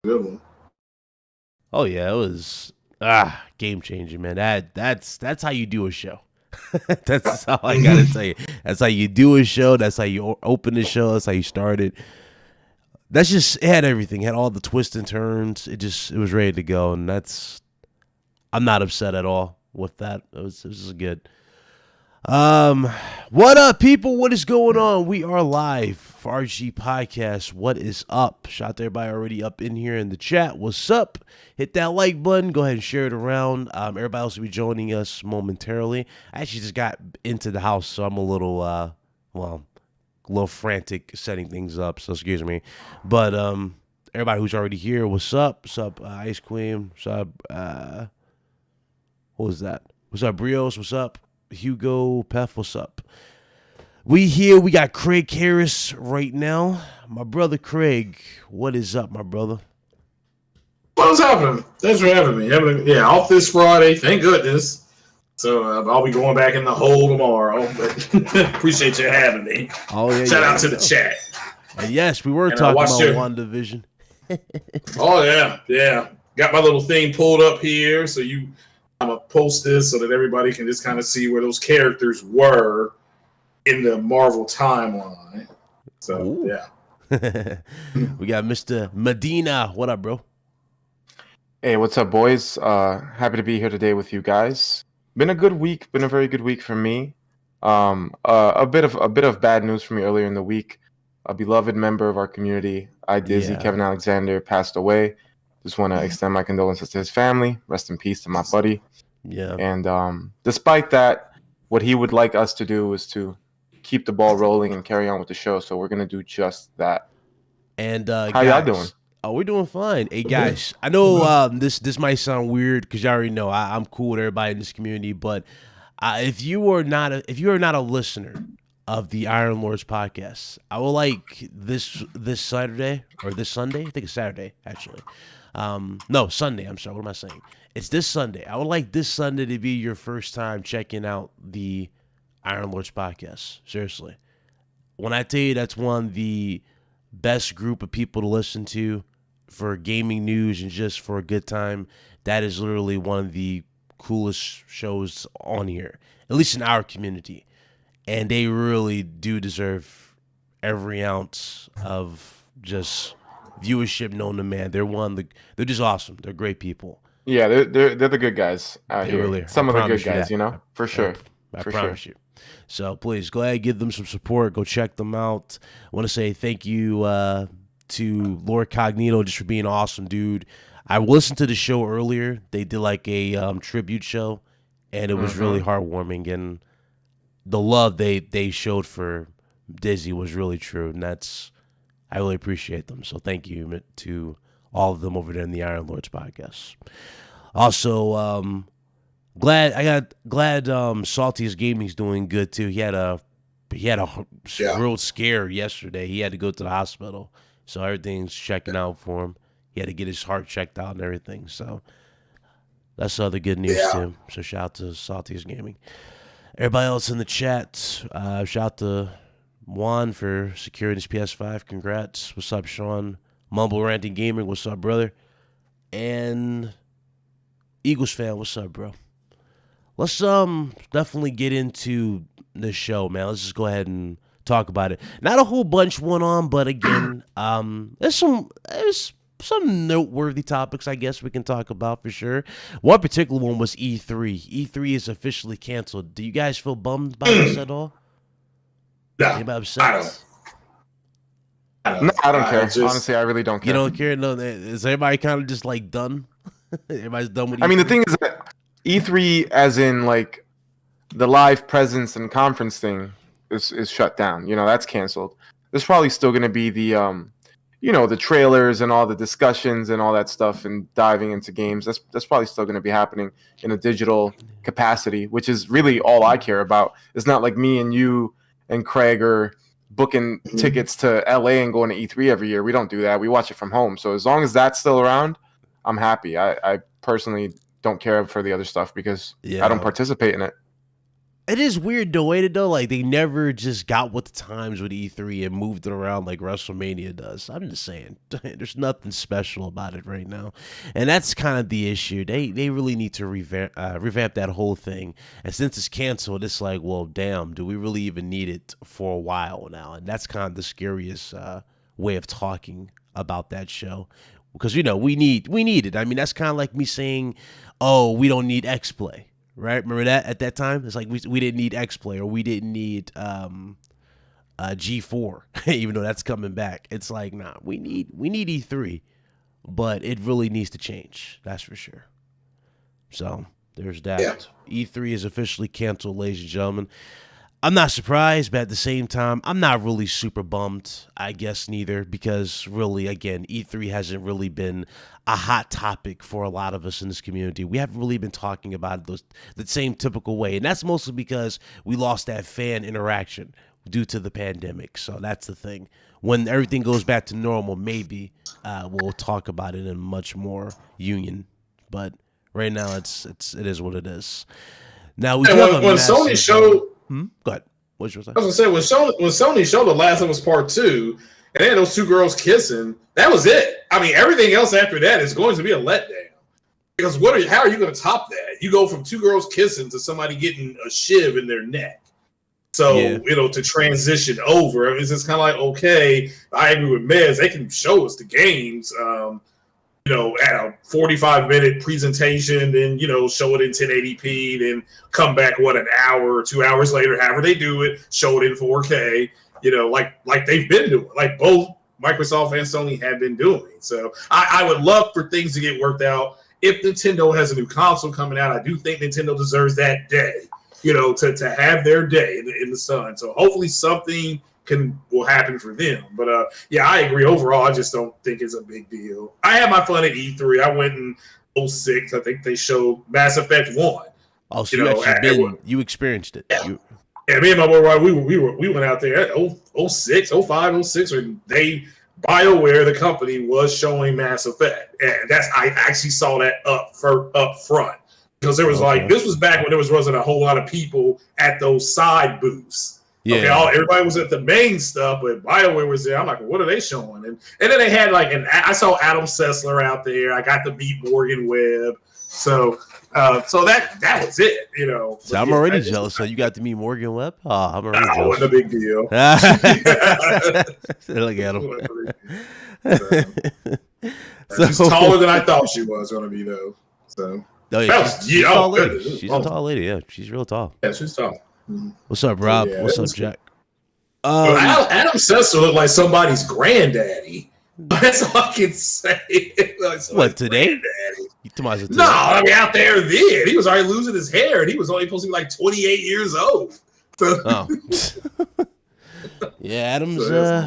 good one. Oh yeah, it was game changing, man. That's how you do a show. That's how I gotta tell you. That's how you do a show. That's how you open the show. That's how you start it. That's just it had everything. It had all the twists and turns. It was ready to go, and I'm not upset at all with that. It was good. Um, what up, people? What is going on? We are live for RG Podcast. What is up? Shout out to everybody already up in here in the chat. What's up? Hit that like button. Go ahead and share it around. Everybody else will be joining us momentarily. I actually just got into the house, so I'm a little, a little frantic setting things up. So excuse me, but everybody who's already here, what's up? What's up, Ice Queen? What's up? What was that? What's up, Brios? What's up? Hugo Pef, what's up? We here. We got Craig Harris right now. My brother Craig, what is up, my brother? What's happening? Thanks for having me. Yeah, off this Friday. Thank goodness. So I'll be going back in the hole tomorrow. But appreciate you having me. Oh yeah. Shout out to the chat. And yes, we were talking about WandaVision. Oh yeah. Got my little thing pulled up here, so I'm gonna post this so that everybody can just kind of see where those characters were in the Marvel timeline. So Ooh. yeah. We got Mr. Medina. What up, bro? Hey, what's up, boys? Happy to be here today with you guys. Been a good week. Been a very good week for me. A bit of bad news for me earlier in the week. A beloved member of our community, Kevin Alexander, passed away. Just want to extend my condolences to his family. Rest in peace to my buddy. Yeah. And despite that, what he would like us to do is to keep the ball rolling and carry on with the show. So we're gonna do just that. And how y'all doing? Oh, we're doing fine. Hey guys, I know this might sound weird because you already know I'm cool with everybody in this community, but if you are not a listener of the Iron Lords podcast, I would like this Saturday or this Sunday. I think it's Saturday actually. No, Sunday. I'm sorry. What am I saying? It's this Sunday. I would like this Sunday to be your first time checking out the Iron Lords podcast. Seriously. When I tell you that's one of the best group of people to listen to for gaming news and just for a good time, that is literally one of the coolest shows on here, at least in our community. And they really do deserve every ounce of just viewership known to man. They're just awesome. They're great people. Yeah, they're the good guys out here. Really, some of the good guys, for sure. I promise you. So please go ahead and give them some support. Go check them out. I want to say thank you to Lord Cognito just for being an awesome dude. I listened to the show earlier. They did like a tribute show, and it was really heartwarming. And the love they showed for Dizzy was really true, and I really appreciate them. So thank you to all of them over there in the Iron Lords podcast. Also, glad Salty's Gaming's doing good too. He had a real scare yesterday. He had to go to the hospital, so everything's checking out for him. He had to get his heart checked out and everything. So that's other good news too. So shout out to Salty's Gaming. Everybody else in the chat, shout out to Juan for securing his PS5. Congrats. What's up, Sean? Mumble Ranting Gaming. What's up, brother? And Eagles fan. What's up, bro? Let's definitely get into the show, man. Let's just go ahead and talk about it. Not a whole bunch went on, but again, there's some noteworthy topics I guess we can talk about for sure. One particular one was E3. E3 is officially canceled. Do you guys feel bummed by this at all? No, anybody upset? No, I don't care. Honestly, I really don't care. You don't care? No, is everybody kind of just like done? Everybody's done with E3? I mean, the thing is that E3, as in like the live presence and conference thing, is shut down. That's canceled. There's probably still going to be the the trailers and all the discussions and all that stuff and diving into games. That's probably still going to be happening in a digital capacity, which is really all I care about. It's not like me and you and Craig are booking tickets to LA and going to E3 every year. We don't do that. We watch it from home. So as long as that's still around, I'm happy. I personally don't care for the other stuff because I don't participate in it. It is weird the way that though, like they never just got with the times with E3 and moved it around like WrestleMania does. I'm just saying, there's nothing special about it right now, and that's kind of the issue. They really need to revamp that whole thing. And since it's canceled, it's like, well, damn, do we really even need it for a while now? And that's kind of the scariest way of talking about that show, because we need it. I mean, that's kind of like me saying, oh, we don't need X Play. Right? Remember that at that time? It's like we didn't need X-Play, or we didn't need G4, even though that's coming back. It's like, nah, we need E3, but it really needs to change. That's for sure. So there's that. Yeah. E3 is officially canceled, ladies and gentlemen. I'm not surprised, but at the same time, I'm not really super bummed. I guess neither, because really, again, E3 hasn't really been a hot topic for a lot of us in this community. We haven't really been talking about it the same typical way, and that's mostly because we lost that fan interaction due to the pandemic. So that's the thing. When everything goes back to normal, maybe we'll talk about it in much more union. But right now, it is what it is. Now we do have a when massive, Sony showed. Go ahead. What you say? I was gonna say when Sony showed The Last of Us Part 2, and then those two girls kissing, that was it. I mean, everything else after that is going to be a letdown. Because how are you going to top that? You go from two girls kissing to somebody getting a shiv in their neck. So to transition over, it's just kind of like, okay, I agree with Mez. They can show us the games. At a 45-minute presentation, then, show it in 1080p, then come back, an hour or 2 hours later, however they do it, show it in 4K, like they've been doing, like both Microsoft and Sony have been doing. So I would love for things to get worked out. If Nintendo has a new console coming out, I do think Nintendo deserves that day, to have their day in the sun. So hopefully something will happen for them. But I agree. Overall, I just don't think it's a big deal. I had my fun at E3. I went in 06. I think they showed Mass Effect 1. Oh, so you experienced it. Yeah. Me and my boy Ryan, we went out there at 06, 05, 06, and BioWare, the company, was showing Mass Effect. And I actually saw that up front. Because there was this was back when there wasn't a whole lot of people at those side booths. Yeah. Okay, everybody was at the main stuff, but BioWare was there. I'm like, what are they showing? And then they had I saw Adam Sessler out there. I got to meet Morgan Webb. So that was it, So I'm already jealous. So you got to meet Morgan Webb? Oh, I'm already jealous. Wasn't a big deal. Look at him. She's taller than I thought she was going to be, though. So she's a tall lady. She's a tall lady. Yeah, she's real tall. Yeah, she's tall. What's up, Rob? What's up, Jack? Adam Sessler looked like somebody's granddaddy. That's all I can say. What, today? No, I mean out there then. He was already losing his hair, and he was only supposed to be like 28 years old. So. Yeah,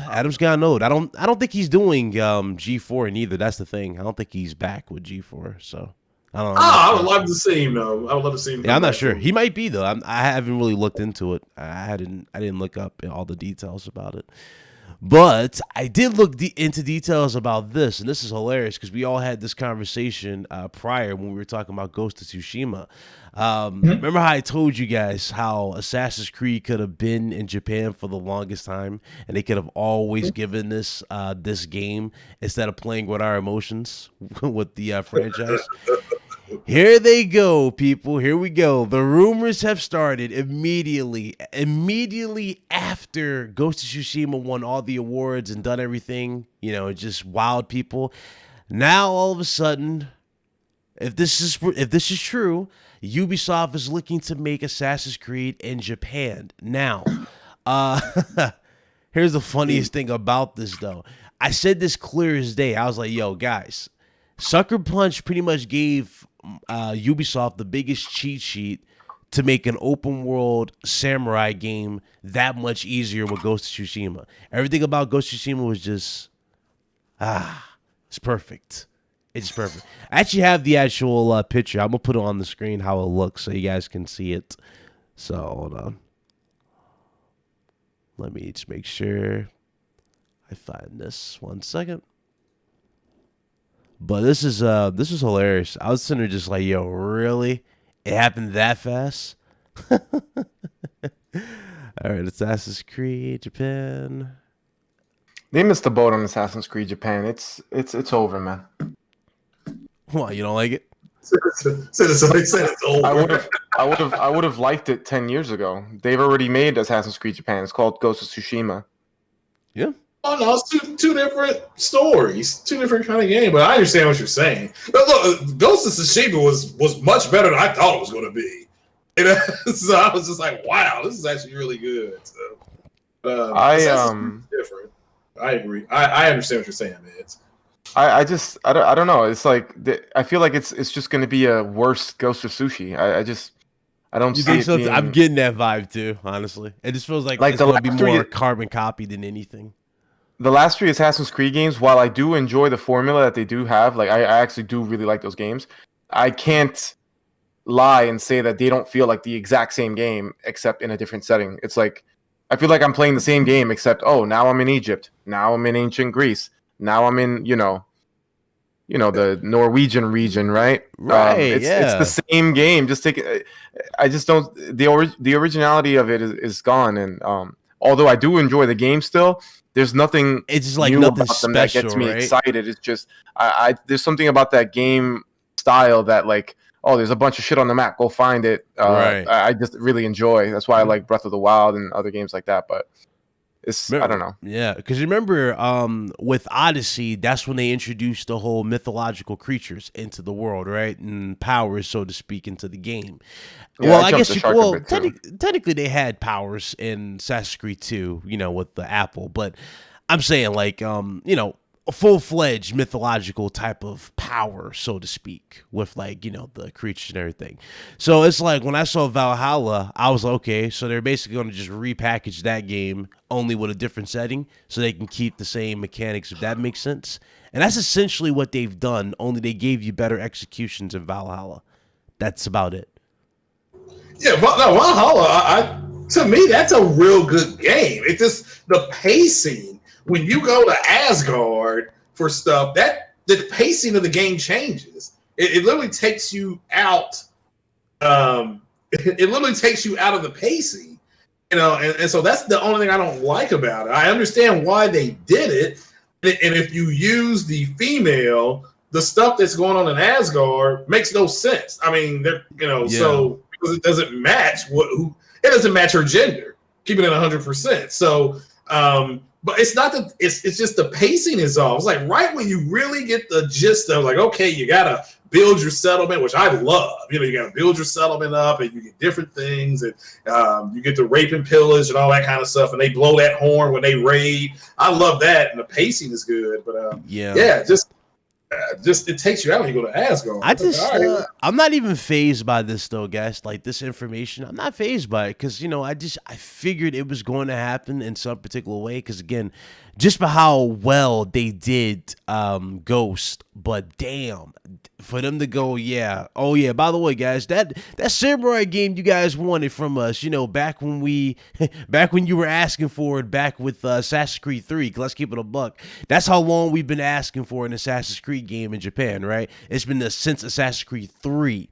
Adam's gotten old. I don't think he's doing G4 either. That's the thing. I don't think he's back with G4. So I don't know. I would love to see him though. I would love to see him. Yeah, I'm not sure. He might be though. I haven't really looked into it. I didn't look up all the details about it. But I did look into details about this, and this is hilarious because we all had this conversation prior when we were talking about Ghost of Tsushima. Remember how I told you guys how Assassin's Creed could have been in Japan for the longest time, and they could have always given this game instead of playing with our emotions with the franchise? Here they go, people. Here we go. The rumors have started immediately after Ghost of Tsushima won all the awards and done everything. It just wowed people. Now all of a sudden, if this is true, Ubisoft is looking to make Assassin's Creed in Japan. Now, here's the funniest thing about this though. I said this clear as day. I was like, yo, guys, Sucker Punch pretty much gave Ubisoft the biggest cheat sheet to make an open world samurai game that much easier with Ghost of Tsushima. Everything about Ghost of Tsushima was just it's perfect. It's perfect. I actually have the actual picture. I'm gonna put it on the screen how it looks so you guys can see it. So hold on. Let me just make sure I find this. 1 second. But this is hilarious. I was sitting there just like, yo, really? It happened that fast? All right, Assassin's Creed Japan. They missed the boat on Assassin's Creed Japan. It's over, man. Why, you don't like it? Somebody said it's over. I would have liked it 10 years ago. They've already made Assassin's Creed Japan. It's called Ghost of Tsushima. Yeah. Oh no, it's two different stories, two different kind of games. But I understand what you're saying. But look, Ghost of Tsushima was much better than I thought it was going to be. You know? So I was just like, wow, this is actually really good. So, different. I agree. I understand what you're saying, man. I don't know. It's like I feel like it's just going to be a worse Ghost of Sushi. I don't You see think it so? being... I'm getting that vibe too, honestly. It just feels like it's the going to be last three- more carbon copy than anything. The last 3 Assassin's Creed games, while I do enjoy the formula that they do have, like I actually do really like those games, I can't lie and say that they don't feel like the exact same game except in a different setting. It's like I feel like I'm playing the same game except now I'm in Egypt, now I'm in ancient Greece, now I'm in the Norwegian region, right? Right. It's the same game. Just take it. I just don't. The originality of it is gone. And although I do enjoy the game still, there's nothing. It's just like new nothing about them that special, gets me right? excited. It's just there's something about that game style that like, oh, there's a bunch of shit on the map. Go find it. Right. I just really enjoy. That's why I like Breath of the Wild and other games like that. But I don't know. Yeah, because remember, with Odyssey, that's when they introduced the whole mythological creatures into the world, right? And powers, so to speak, into the game. Yeah, well, I guess technically they had powers in Assassin's Creed 2, with the apple. But I'm saying, like, a full-fledged mythological type of power, so to speak, with like, the creatures and everything. So it's like when I saw Valhalla, I was like, okay, so they're basically going to just repackage that game only with a different setting so they can keep the same mechanics, if that makes sense. And that's essentially what they've done, only they gave you better executions in Valhalla. That's about it. Yeah, Valhalla, to me, that's a real good game. It's just the pacing. When you go to Asgard for stuff, that the pacing of the game changes. It literally takes you out. It literally takes you out of the pacing, and so that's the only thing I don't like about it. I understand why they did it, and if you use the female, the stuff that's going on in Asgard makes no sense. I mean, so because it doesn't match it doesn't match her gender. Keeping it 100%. So. But it's not that it's just the pacing is off. It's like right when you really get the gist of like, okay, you gotta build your settlement, which I love. You gotta build your settlement up and you get different things and you get the rape and pillage and all that kind of stuff, and they blow that horn when they raid. I love that, and the pacing is good, but just it takes you out when you go to Asgard. I'm not even fazed by this though, guys. Like this information, I'm not fazed by it because I figured it was going to happen in some particular way. Because again, just by how well they did Ghost, but damn, for them to go, oh yeah. By the way, guys, that samurai game you guys wanted from us, back when you were asking for it, back with Assassin's Creed 3. 'Cause let's keep it a buck. That's how long we've been asking for an Assassin's Creed game in Japan, right? It's been since Assassin's Creed 3,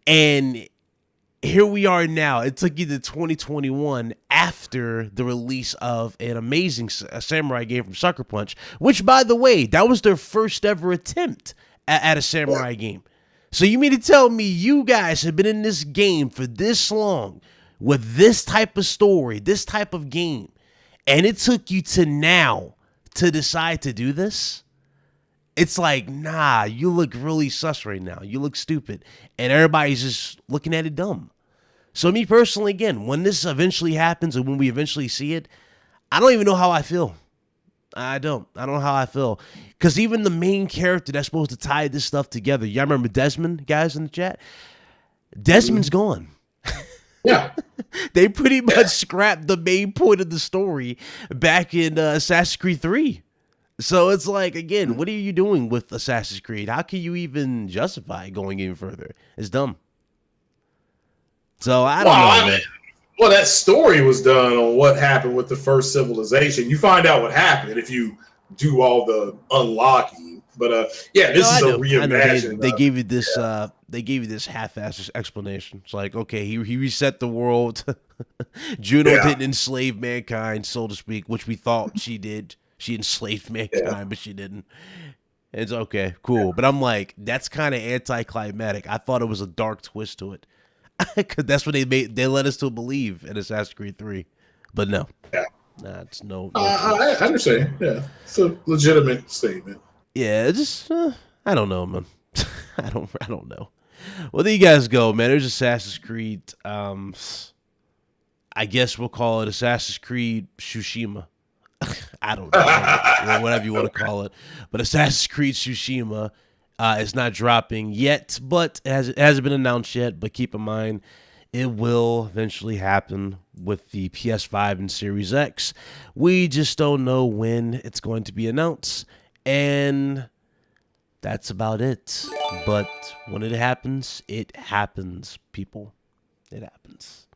and here we are now. It took you to 2021 after the release of an amazing samurai game from Sucker Punch, which, by the way, that was their first ever attempt at a samurai game. So you mean to tell me you guys have been in this game for this long with this type of story, this type of game, and it took you to now to decide to do this? It's like, nah, you look really sus right now. You look stupid. And everybody's just looking at it dumb. So me personally, again, when this eventually happens and when we eventually see it, I don't even know how I feel. I don't know how I feel. Because even the main character that's supposed to tie this stuff together, y'all remember Desmond, guys in the chat? Desmond's gone. Yeah. They pretty much scrapped the main point of the story back in Assassin's Creed 3. So it's like, again, what are you doing with Assassin's Creed? How can you even justify going even further? It's dumb. So I don't know, man. Well, that story was done on what happened with the first civilization. You find out what happened if you do all the unlocking. But this is a reimagining. They gave you this they gave you this half-assed explanation. It's like, okay, he reset the world. Juno didn't enslave mankind, so to speak, which we thought she did. She enslaved mankind, but she didn't. It's okay, cool. But I'm like, that's kind of anticlimactic. I thought it was a dark twist to it. Because that's what they led us to believe in Assassin's Creed 3. But no. Yeah. That's no I understand. Yeah. It's a legitimate statement. Yeah, just I don't know, man. I don't know. Well, there you guys go, man. There's Assassin's Creed. I guess we'll call it Assassin's Creed Tsushima. I don't know, whatever you want to call it. But Assassin's Creed Tsushima is not dropping yet, but it hasn't been announced yet. But keep in mind, it will eventually happen with the PS5 and Series X. We just don't know when it's going to be announced, and that's about it. But when it happens, people. It happens.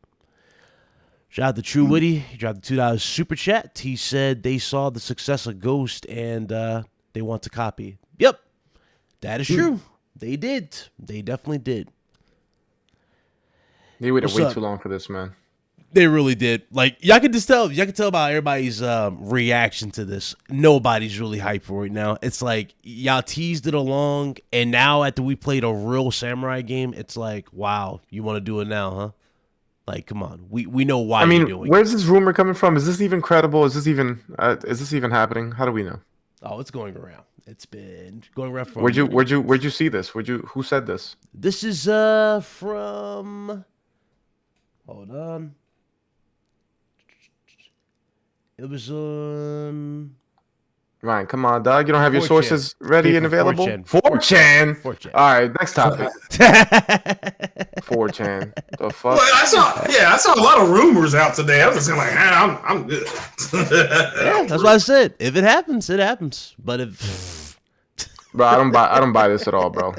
Shout out to True Witty. He dropped the $2 super chat. He said they saw the success of Ghost and they want to copy. Yep, that is true. They did. They definitely did. They waited way too long for this, man. They really did. Like, y'all can tell about everybody's reaction to this. Nobody's really hyped for it now. It's like y'all teased it along, and now after we played a real samurai game, it's like, wow, you want to do it now, huh? Like, come on, we know why you're doing where's this rumor coming from? Is this even credible? Is this even happening? How do we know? Oh, it's going around. It's been going around. Where'd you see this? Who said this? This is from. Hold on. It was on. Ryan, come on, dog. You don't have your sources ready and available? 4chan. 4chan. All right, next topic. 4chan. The fuck? Well, I saw a lot of rumors out today. I was just like, I'm good. Yeah, that's what I said. If it happens, it happens. But if bro, I don't buy this at all, bro.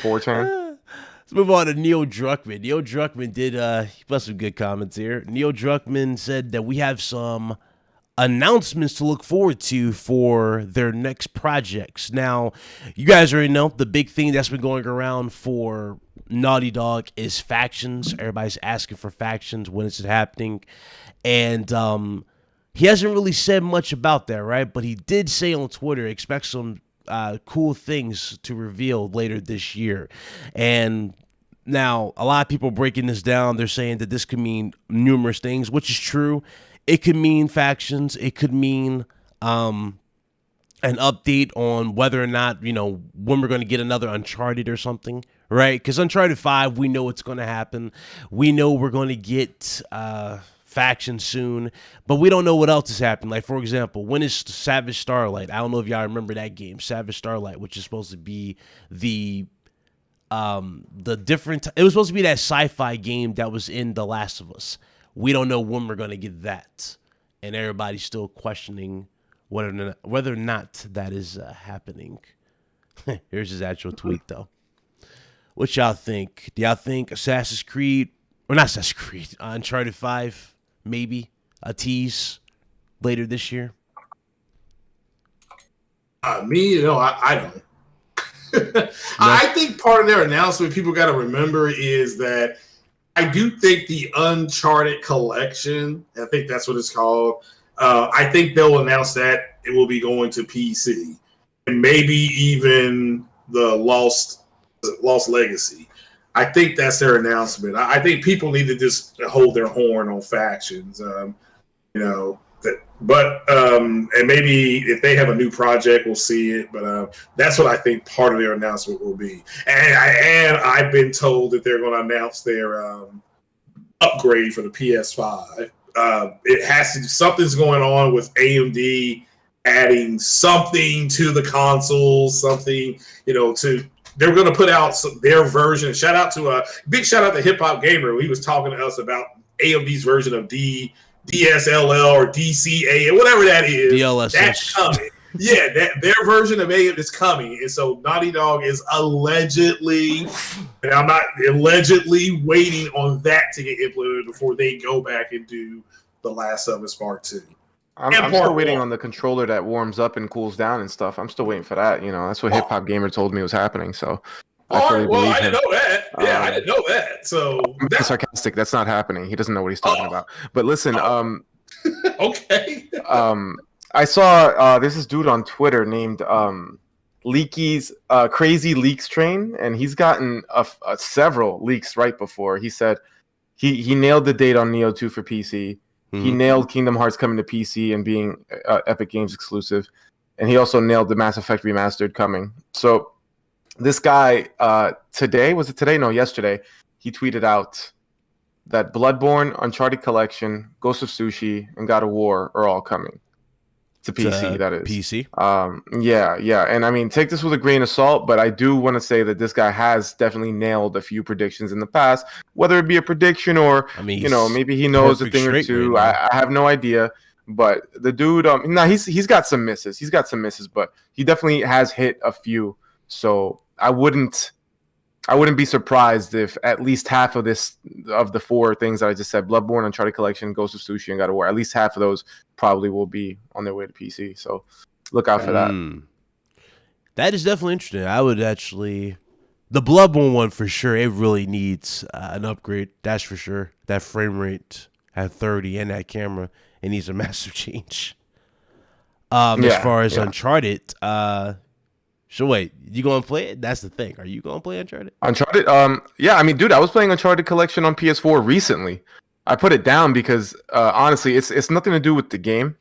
4chan. Let's move on to Neil Druckmann. Neil Druckmann did he put some good comments here. Neil Druckmann said that we have some announcements to look forward to for their next projects. Now, you guys already know the big thing that's been going around for Naughty Dog is factions. Everybody's asking for factions. When is it happening? And he hasn't really said much about that, right? But he did say on Twitter, expect some cool things to reveal later this year. And now, a lot of people breaking this down, they're saying that this could mean numerous things, which is true. It could mean factions. It could mean an update on whether or not, when we're going to get another Uncharted or something, right? Because Uncharted 5, we know it's going to happen. We know we're going to get factions soon, but we don't know what else is happening. Like, for example, when is Savage Starlight? I don't know if y'all remember that game, Savage Starlight, which is supposed to be the different. It was supposed to be that sci-fi game that was in The Last of Us. We don't know when we're going to get that. And everybody's still questioning whether or not that is happening. Here's his actual tweet, though. What y'all think? Do y'all think Assassin's Creed, or not Assassin's Creed, Uncharted 5, maybe a tease later this year? I don't. I think part of their announcement people got to remember is that I do think the Uncharted collection, I think that's what it's called, I think they'll announce that it will be going to PC and maybe even the Lost Legacy. I think that's their announcement. I think people need to just hold their horn on factions, and maybe if they have a new project, we'll see it. But that's what I think part of their announcement will be. And I've been told that they're going to announce their upgrade for the PS5. It has to. Something's going on with AMD adding something to the console. Something They're going to put out their version. Big shout out to Hip Hop Gamer. He was talking to us about AMD's version of DSLL or DCA or whatever that is. DLSS. That's coming. Yeah, their version of AMD is coming. And so Naughty Dog is allegedly waiting on that to get implemented before they go back and do The Last of Us Part 2. I'm still waiting on the controller that warms up and cools down and stuff. I'm still waiting for that. That's what Hip Hop Gamer told me was happening. So I fully well, believe I didn't him. know that. Yeah, I didn't know that. So I'm being sarcastic. That's not happening. He doesn't know what he's talking about. But listen, okay. I saw there's this dude on Twitter named Leaky's Crazy Leaks Train, and he's gotten several leaks right before. He said he nailed the date on Neo 2 for PC. He nailed Kingdom Hearts coming to PC and being Epic Games exclusive, and he also nailed the Mass Effect Remastered coming. So this guy today, was it today? No, yesterday, he tweeted out that Bloodborne, Uncharted Collection, Ghost of Sushi, and God of War are all coming to PC. That is PC. Yeah, and I mean, take this with a grain of salt, but I do want to say that this guy has definitely nailed a few predictions in the past, whether it be a prediction or maybe he knows a thing or two. Right, I have no idea, but the dude, he's got some misses. He's got some misses, but he definitely has hit a few. So I wouldn't be surprised if at least half of the four things that I just said, Bloodborne, Uncharted Collection, Ghost of Sushi, and God of War, at least half of those probably will be on their way to PC. So look out for that. That is definitely interesting. I would actually... The Bloodborne one, for sure, it really needs an upgrade. That's for sure. That frame rate at 30 and that camera, it needs a massive change. As far as Uncharted... So wait, you gonna play it? That's the thing. Are you gonna play Uncharted? Uncharted? Yeah. I mean, dude, I was playing Uncharted Collection on PS4 recently. I put it down because honestly, it's nothing to do with the game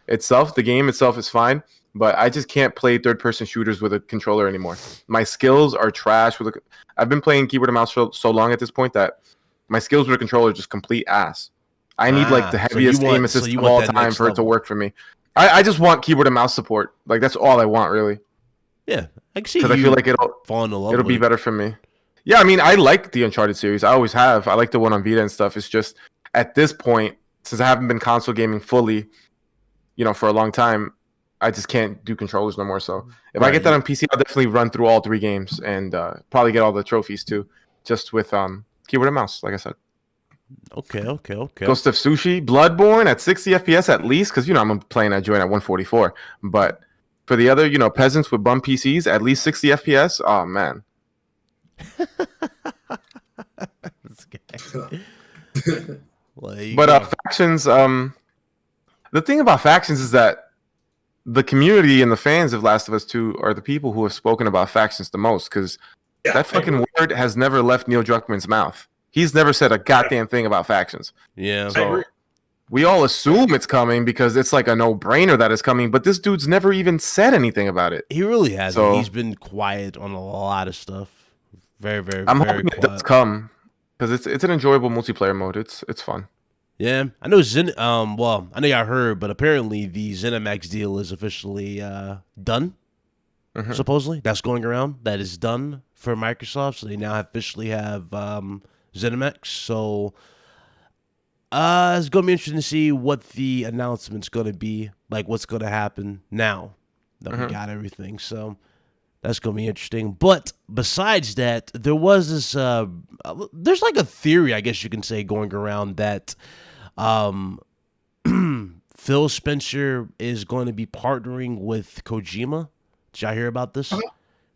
itself. The game itself is fine, but I just can't play third-person shooters with a controller anymore. My skills are trash. I've been playing keyboard and mouse so long at this point that my skills with a controller are just complete ass. I need like the heaviest aim assist of all time for it to work for me. I just want keyboard and mouse support. Like that's all I want, really. Yeah, I can see because I feel like it'll be better for me. Yeah, I mean, I like the Uncharted series. I always have. I like the one on Vita and stuff. It's just at this point, since I haven't been console gaming fully, for a long time, I just can't do controllers no more. So if I get that on PC, I'll definitely run through all 3 games and probably get all the trophies too, just with keyboard and mouse, like I said. Okay. Ghost of Sushi, Bloodborne at 60 FPS at least, because I'm playing that joint at 144, but. For the other, peasants with bum PCs, at least 60 FPS. Oh man. But factions. The thing about factions is that the community and the fans of Last of Us 2 are the people who have spoken about factions the most, because that fucking word has never left Neil Druckmann's mouth. He's never said a goddamn thing about factions. Yeah. So, we all assume it's coming because it's like a no-brainer that it's coming, but this dude's never even said anything about it. He really hasn't. So, he's been quiet on a lot of stuff. Very, very, I'm very hoping quiet. It does come because it's an enjoyable multiplayer mode. It's fun. Yeah, I know well, I know y'all heard, but apparently the ZeniMax deal is officially done. Supposedly, that's going around. That is done for Microsoft, so they now officially have ZeniMax. So. It's going to be interesting to see what the announcement's going to be, like what's going to happen now that we got everything. So that's going to be interesting. But besides that, there was this, there's like a theory, I guess you can say, going around that Phil Spencer is going to be partnering with Kojima. Did y'all hear about this?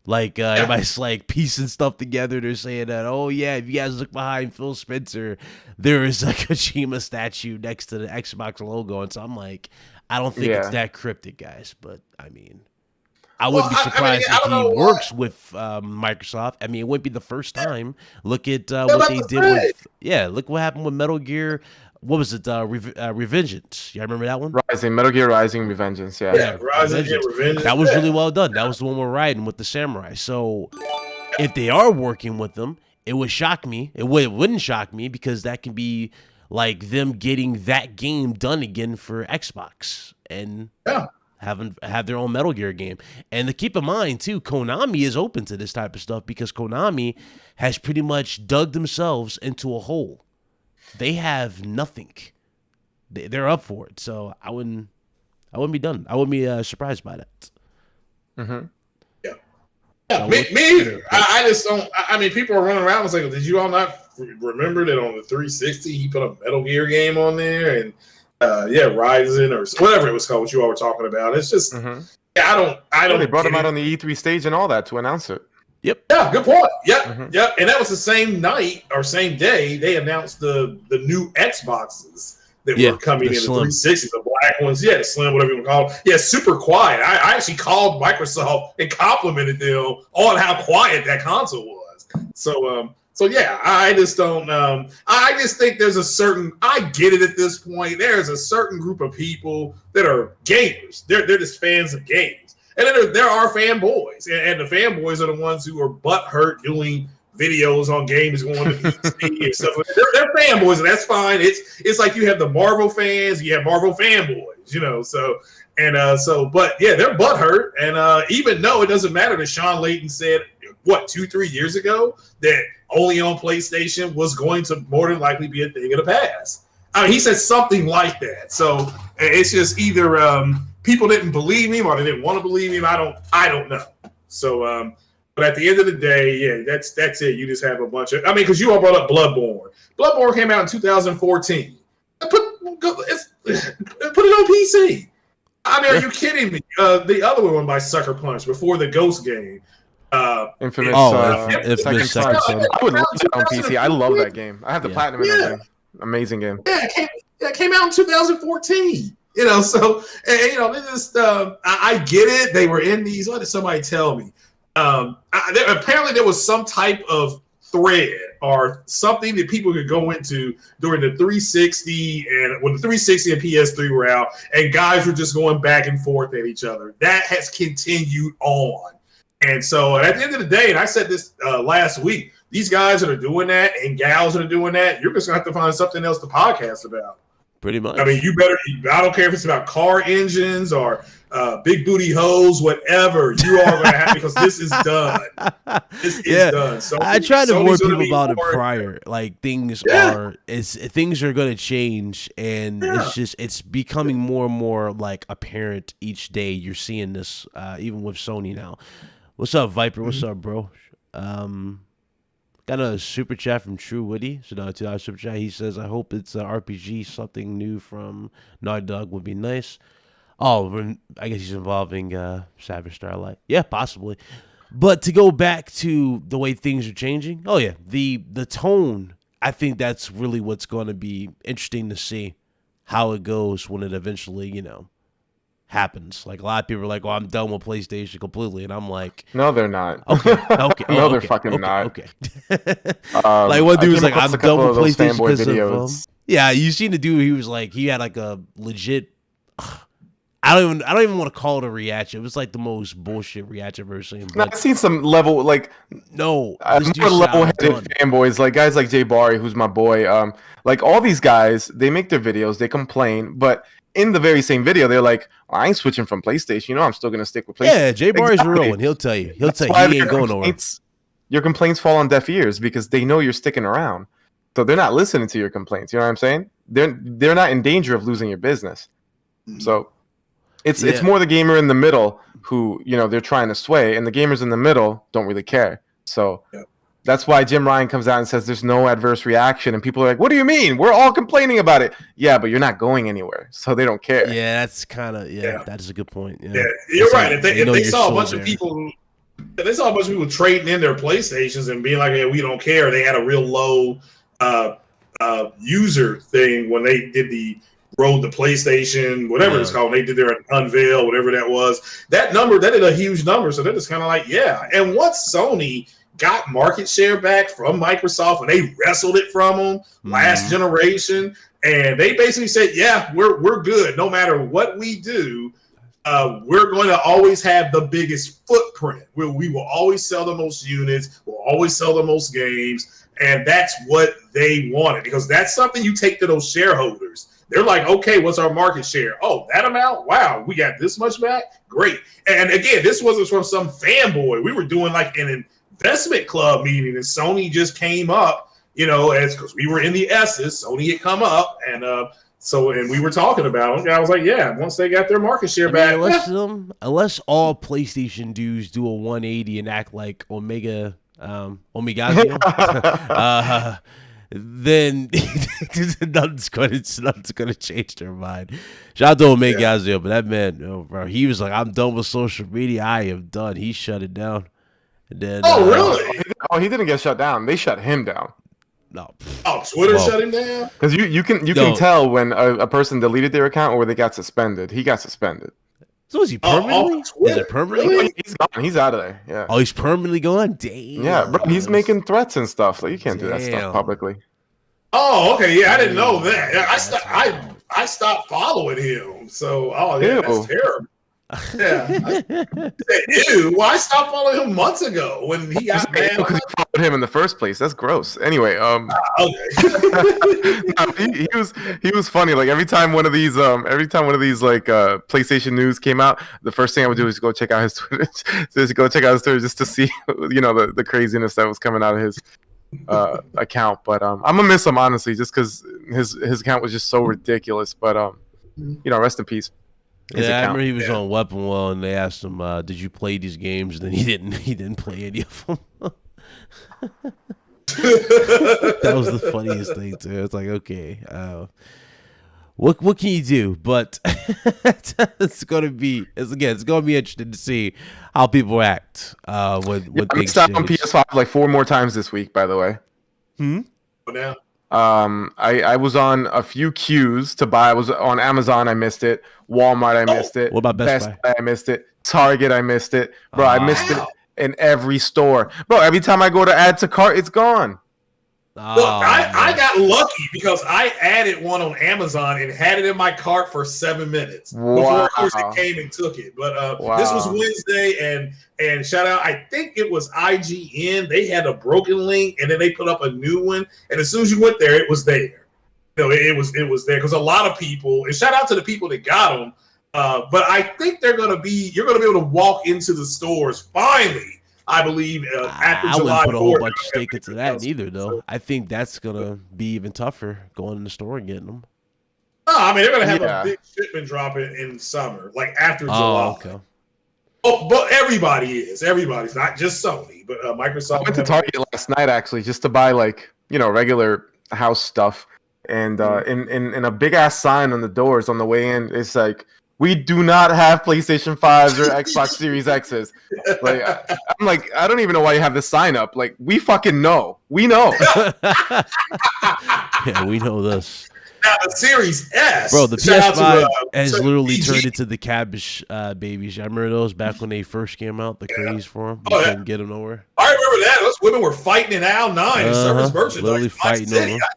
Like, everybody's like piecing stuff together. They're saying that, oh, yeah, if you guys look behind Phil Spencer, there is a Kojima statue next to the Xbox logo. And so I'm like, I don't think it's that cryptic, guys. But, I mean, I wouldn't be surprised if he works with Microsoft. I mean, it wouldn't be the first time. Look at what they did with, look what happened with Metal Gear. What was it? Revengeance. You remember that one? Metal Gear Rising Revengeance. Yeah, Revengeance. That was really well done. That was the one we're riding with the samurai. So if they are working with them, it would shock me. It wouldn't shock me because that can be like them getting that game done again for Xbox and have their own Metal Gear game. And to keep in mind too, Konami is open to this type of stuff because Konami has pretty much dug themselves into a hole. They have nothing. They're up for it, so I wouldn't be done. I wouldn't be surprised by that. Yeah, me either. I just don't. I mean, people are running around and saying, "Did you all not remember that on the 360 he put a Metal Gear game on there and Ryzen or whatever it was called, what you all were talking about?" It's just, I don't. They brought him out on the E3 stage and all that to announce it. Yep. Yeah, good point. Yep, yep. And that was the same night or same day they announced the new Xboxes that were coming in, the 360, the black ones. Yeah, the slim, whatever you want to call them. Yeah, super quiet. I actually called Microsoft and complimented them on how quiet that console was. So yeah, I just don't. I just think there's a certain. I get it at this point. There's a certain group of people that are gamers. They're just fans of games, and then there are fanboys, and the fanboys are the ones who are butthurt doing videos on games going to PC and stuff like that. They're fanboys, and that's fine. It's like you have the Marvel fans, you have Marvel fanboys, you know. But yeah, they're butthurt, and even though it doesn't matter that Sean Layton said 2-3 years ago that only on PlayStation was going to more than likely be a thing of the past. I mean, he said something like that. So it's just either people didn't believe him or they didn't want to believe him. I don't know. So, but at the end of the day, yeah, that's it. You just have a bunch of. I mean, because you all brought up Bloodborne. Bloodborne came out in 2014. Put it on PC. I mean, are you kidding me? The other one by Sucker Punch before the Ghost game. Infamous. Infamous Second Son. I would love that on PC. I love that game. I have the platinum in that game. Amazing game. Yeah, it came out in 2014. You know, so and, you know, they just I get it. They were in these. What did somebody tell me? Apparently, there was some type of thread or something that people could go into during the 360 and when the 360 and PS3 were out, and guys were just going back and forth at each other. That has continued on. And so at the end of the day, and I said this last week, these guys that are doing that and gals that are doing that, you're just going to have to find something else to podcast about. Pretty much. I mean, I don't care if it's about car engines or big booty hoes, whatever. You are going to have, because this is done. This is done. So I tried to warn people about it prior. Like things are going to change, and it's becoming more and more like apparent each day. You're seeing this even with Sony now. What's up, Viper? What's up, bro? Got a super chat from True Woody. So now $2 super chat. He says, "I hope it's an RPG. Something new from Naughty Dog would be nice." Oh, I guess he's involving Savage Starlight. Yeah, possibly. But to go back to the way things are changing, oh yeah, the tone. I think that's really what's going to be interesting to see how it goes when it eventually, happens. Like a lot of people are like, "Oh, I'm done with PlayStation completely," and I'm like, "No, they're not." Okay. No, they're fucking not. Okay. Like one dude was like, "I'm done with PlayStation because videos. Yeah, you seen the dude? He was like, he had like a legit. I don't even want to call it a reaction. It was like the most bullshit reaction I've ever seen. I've seen some level more level-headed fanboys, like guys like Jay Barry, who's my boy. Like all these guys, they make their videos, they complain, but in the very same video, they're like, I ain't switching from PlayStation. I'm still gonna stick with PlayStation. Yeah, Jay Barry's a real one. He'll tell you. He ain't going nowhere. Your complaints fall on deaf ears because they know you're sticking around, so they're not listening to your complaints. You know what I'm saying? They're not in danger of losing your business. So it's more the gamer in the middle who they're trying to sway, and the gamers in the middle don't really care. So. Yeah. That's why Jim Ryan comes out and says there's no adverse reaction, and people are like, "What do you mean? We're all complaining about it." Yeah, but you're not going anywhere, so they don't care. Yeah, that's kind of that is a good point. Yeah, you're right. If they saw a bunch of people, they saw a bunch of people trading in their PlayStations and being like, "Hey, we don't care." They had a real low user thing when they did the Road to PlayStation, whatever it's called. They did their unveil, whatever that was. That did a huge number. So they're just kind of like, yeah. And once Sony got market share back from Microsoft, and they wrestled it from them last generation, and they basically said, "Yeah, we're good. No matter what we do, we're going to always have the biggest footprint. We will always sell the most units. We'll always sell the most games." And that's what they wanted, because that's something you take to those shareholders. They're like, "Okay, what's our market share? Oh, that amount? Wow, we got this much back? Great." And again, this wasn't from some fanboy. We were doing like an investment club meeting, and Sony just came up, as because we were in the S's, Sony had come up, and we were talking about them. And I was like, yeah, once they got their market share back, unless all PlayStation dudes do a 180 and act like Omega, then nothing's gonna change their mind. Shout out to Omega, but that man, bro, he was like, "I'm done with social media. I am done." He shut it down. And then, really? Oh, he didn't get shut down. They shut him down. No. Oh, Twitter shut him down? Because you can tell when a person deleted their account or they got suspended. He got suspended. So is he permanently? Is it permanently? Really? He's gone. He's out of there. Yeah. Oh, he's permanently gone? Damn. Yeah, bro. He's making threats and stuff. Like, you can't do that Damn. stuff publicly. Oh, okay. Yeah, I didn't know that. I stopped following him. So, that's terrible. Yeah. Ew. Well, I stopped following him months ago when he got mad. Because you followed him in the first place. That's gross. Anyway, Okay. no, he was funny. Like every time one of these like PlayStation news came out, the first thing I would do is go check out his Twitter, just to see the craziness that was coming out of his account. But I'm gonna miss him honestly, just because his account was just so ridiculous. But rest in peace. Yeah, I remember he was on Weapon Well, and they asked him, "Did you play these games?" And then he didn't play any of them. That was the funniest thing too. It's like, okay, what can you do? But it's gonna be interesting to see how people act when things stopped on change. PS5 like 4 more times this week, by the way. Now. I was on a few queues to buy. I was on Amazon, I missed it. Walmart, I missed it. What about Best Buy? I missed it. Target, I missed it. Bro, I missed it in every store. Bro, every time I go to add to cart, it's gone. Look, I got lucky because I added one on Amazon and had it in my cart for 7 minutes before, of course, it came and took it. But this was Wednesday, and shout out, I think it was IGN. They had a broken link, and then they put up a new one. And as soon as you went there, it was there. It was there because a lot of people. And shout out to the people that got them. But I think you're gonna be able to walk into the stores finally. I believe after I July wouldn't put a whole 4th, bunch of stake into that either, though. I think that's gonna be even tougher going in the store and getting them. No, I mean they're gonna have a big shipment drop in summer, like after July. Okay. Oh, but everybody's not just Sony, but Microsoft. I went to Target last night actually just to buy regular house stuff, and in a big ass sign on the doors on the way in, it's like, we do not have PlayStation 5s or Xbox Series X's. Like, I'm like, I don't even know why you have this sign up. Like, we fucking know. We know. Yeah, we know this. Now the Series S, bro, the PS5 has literally PG. turned into the cabbage babies. I remember those back when they first came out. The craze for them, you couldn't get them nowhere. I remember that. Those women were fighting in aisle 9 in Service Merchandise. Literally fighting over them. I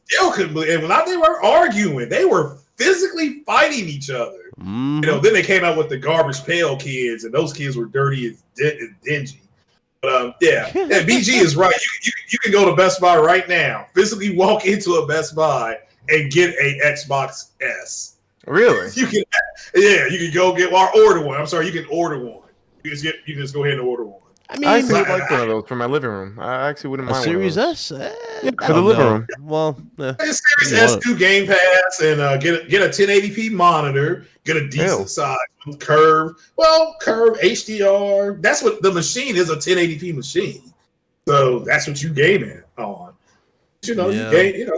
still couldn't believe it. When they were arguing, they were physically fighting each other. Mm-hmm. Then they came out with the Garbage Pail Kids, and those kids were dirty and dingy. But BG is right. You can go to Best Buy right now, physically walk into a Best Buy and get a Xbox S. Really? You can go get or order one. I'm sorry, you can order one. You can just go ahead and order one. I mean, I actually would like one of those for my living room. I actually wouldn't mind Series one of S? for the living room. Well, Series S2 Game Pass and get a 1080p monitor, get a decent size curve HDR. That's what the machine is, a 1080p machine. So that's what you game it on. You game,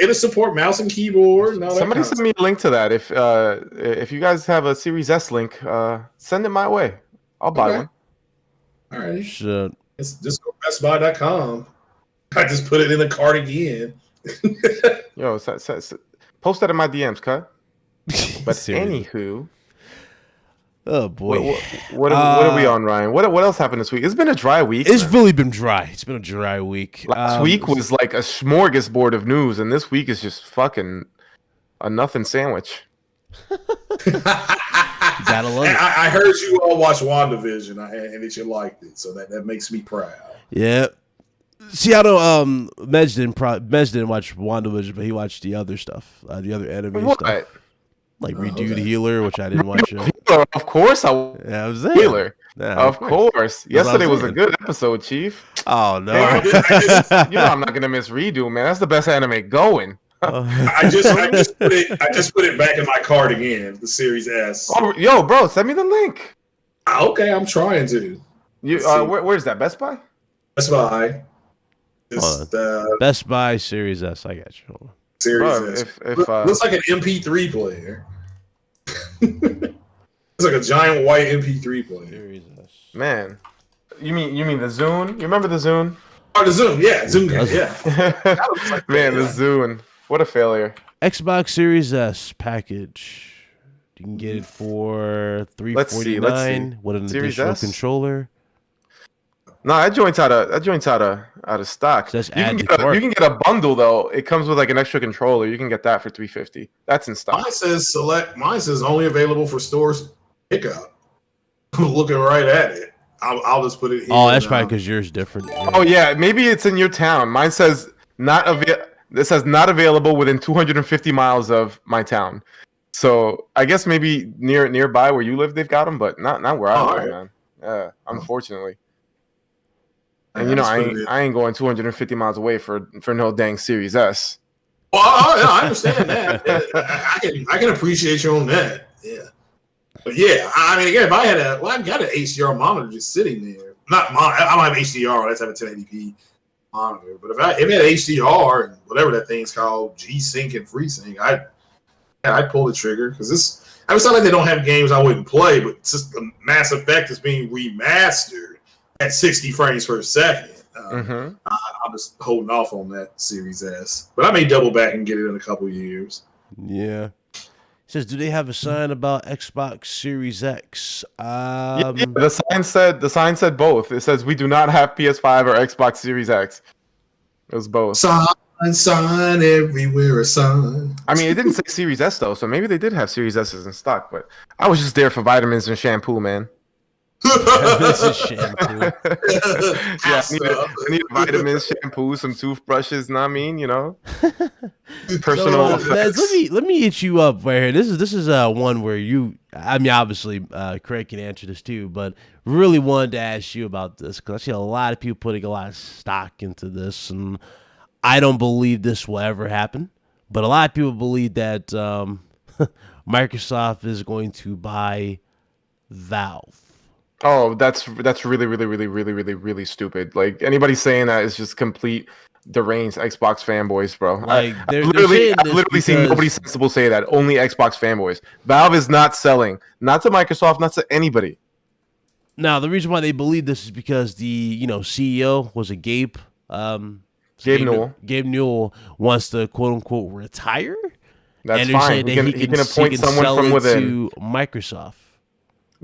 it'll support mouse and keyboard and all that. Somebody send me a link to that. If you guys have a Series S link, send it my way. I'll buy one. All right. Shit. Just go bestbuy.com. I just put it in the cart again. Yo, post that in my DMs, cut. But anywho, oh boy, what are we on, Ryan? What else happened this week? It's been a dry week. It's really been dry. It's been a dry week. Last week was like a smorgasbord of news, and this week is just fucking a nothing sandwich. Gotta love it. I heard you all watch WandaVision and that you liked it, so that makes me proud. Yeah. See, I don't. Mej didn't watch WandaVision, but he watched the other stuff, the other anime stuff, like Redo the Healer, which I didn't watch. Of course, I was there. Healer. Yeah, of course. Yesterday was a good episode, Chief. Oh no! I'm not gonna miss Redo, man. That's the best anime going. I just put it back in my cart again. The Series S. Oh, yo, bro, send me the link. Okay, I'm trying to. Where's that? Best Buy? Best Buy. Best Buy Series S. I got you. Hold on. Series S. Looks like an MP3 player. It's like a giant white MP3 player. Series S. Man, You mean the Zune? You remember the Zune? Oh, the Zoom, yeah, Zoom, doesn't. yeah. Like Man, the Zune. What a failure. Xbox Series S package. You can get it for $349 with an Series additional S? controller. No, that joint's out of stock. Says You add can, to cart. you can get a bundle though. It comes with like an extra controller. You can get that for $350. That's in stock. Mine says select. Mine says only available for stores pickup. I'm looking right at it. I'll just put it here. Oh, that's probably because yours is different. Oh yeah, maybe it's in your town. Mine says This says not available within 250 miles of my town. So I guess maybe nearby where you live, they've got them, but not where I live, right. man. Yeah, unfortunately. And you know, I ain't going 250 miles away for no dang Series S. Well, I understand that. I can appreciate you on that. Yeah. But yeah, I mean, again, if I had I've got an HDR monitor just sitting there. I don't have HDR. I just have a 1080p monitor. But if it had HDR and whatever that thing's called, G-Sync and FreeSync, I'd pull the trigger because it's not like they don't have games I wouldn't play, but it's just the Mass Effect is being remastered at 60 frames per second. I'm just holding off on that Series S, but I may double back and get it in a couple years. Yeah. It says, do they have a sign about Xbox Series X? Yeah, the sign said both. It says we do not have PS5 or Xbox Series X. It was both. Sign everywhere a sign. I mean, it didn't say Series S though, so maybe they did have Series S's in stock. But I was just there for vitamins and shampoo, man. This is shampoo. Yeah, I need vitamins, shampoo, some toothbrushes. Know what I mean, you know, personal effects. Let me hit you up right here. This is one where I mean, obviously, Craig can answer this too, but really wanted to ask you about this because I see a lot of people putting a lot of stock into this, and I don't believe this will ever happen. But a lot of people believe that Microsoft is going to buy Valve. Oh, that's really stupid. Like anybody saying that is just complete deranged Xbox fanboys, bro. Like I've literally seen nobody sensible say that. Only Xbox fanboys. Valve is not selling, not to Microsoft, not to anybody. Now, the reason why they believe this is because the CEO was a Gabe Newell. Gabe Newell wants to quote unquote retire. That's fine. He can appoint someone from within to Microsoft.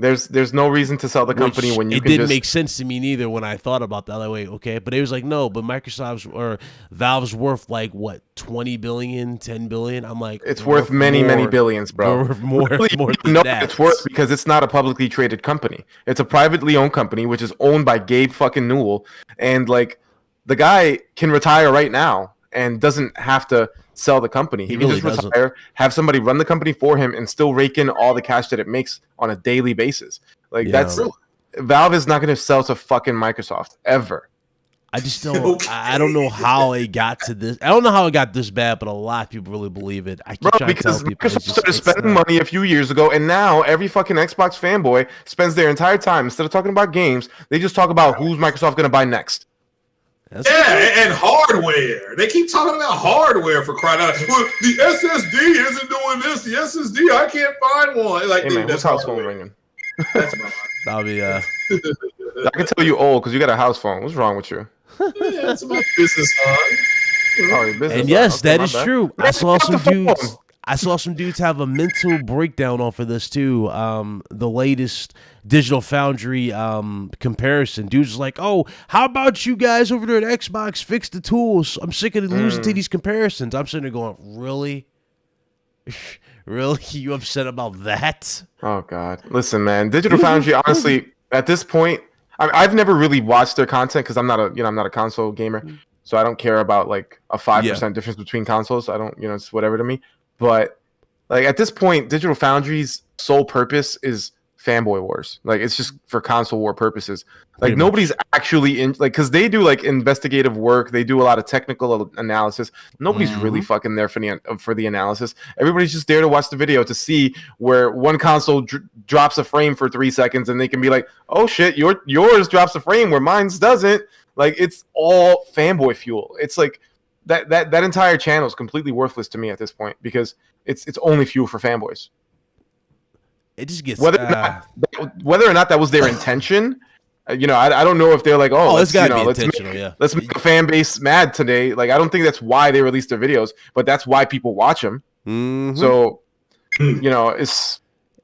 There's no reason to sell the company when you can didn't make sense to me neither when I thought about that. Like, wait, okay, but it was like no, but Microsoft's or Valve's worth like what 20 billion, 10 billion. I'm like, it's worth many billions, bro. More than that. It's worth because it's not a publicly traded company. It's a privately owned company which is owned by Gabe fucking Newell, and like the guy can retire right now and doesn't have to sell the company. He can just retire, have somebody run the company for him, and still rake in all the cash that it makes on a daily basis. Like that's Valve is not going to sell to fucking Microsoft ever. I just don't. I don't know how it got to this. I don't know how it got this bad, but a lot of people really believe it. I keep trying to tell people Microsoft started spending money a few years ago, and now every fucking Xbox fanboy spends their entire time instead of talking about games, they just talk about who's Microsoft going to buy next. And hardware. They keep talking about hardware for crying out. Well, the SSD isn't doing this. The SSD, I can't find one. Like, hey man, what's house phone ringing? That's my That'll be I can tell you old because you got a house phone. What's wrong with you? Yeah, it's my business card. Oh, your business. And yes, okay, that is true. I saw some dudes have a mental breakdown off of this too. The latest Digital Foundry comparison. Dudes was like, oh, how about you guys over there at Xbox fix the tools? I'm sick of losing to these comparisons. I'm sitting there going, really? Really? You upset about that? Oh God. Listen, man. Digital Foundry, honestly, at this point, I've never really watched their content because I'm not a console gamer. So I don't care about like a 5% difference between consoles. I don't, it's whatever to me. But like at this point, Digital Foundry's sole purpose is fanboy wars. Like it's just for console war purposes. Like nobody's actually in like because they do like investigative work. They do a lot of technical analysis. Nobody's really fucking there for the analysis. Everybody's just there to watch the video to see where one console drops a frame for 3 seconds, and they can be like, "Oh shit, yours drops a frame where mine's doesn't." Like it's all fanboy fuel. It's like that entire channel is completely worthless to me at this point because it's only fuel for fanboys. It just gets whether or not that was their intention. I don't know if they're like, oh, it's gotta be let's intentional. let's make a fan base mad today. Like, I don't think that's why they release their videos, but that's why people watch them. Mm-hmm. So,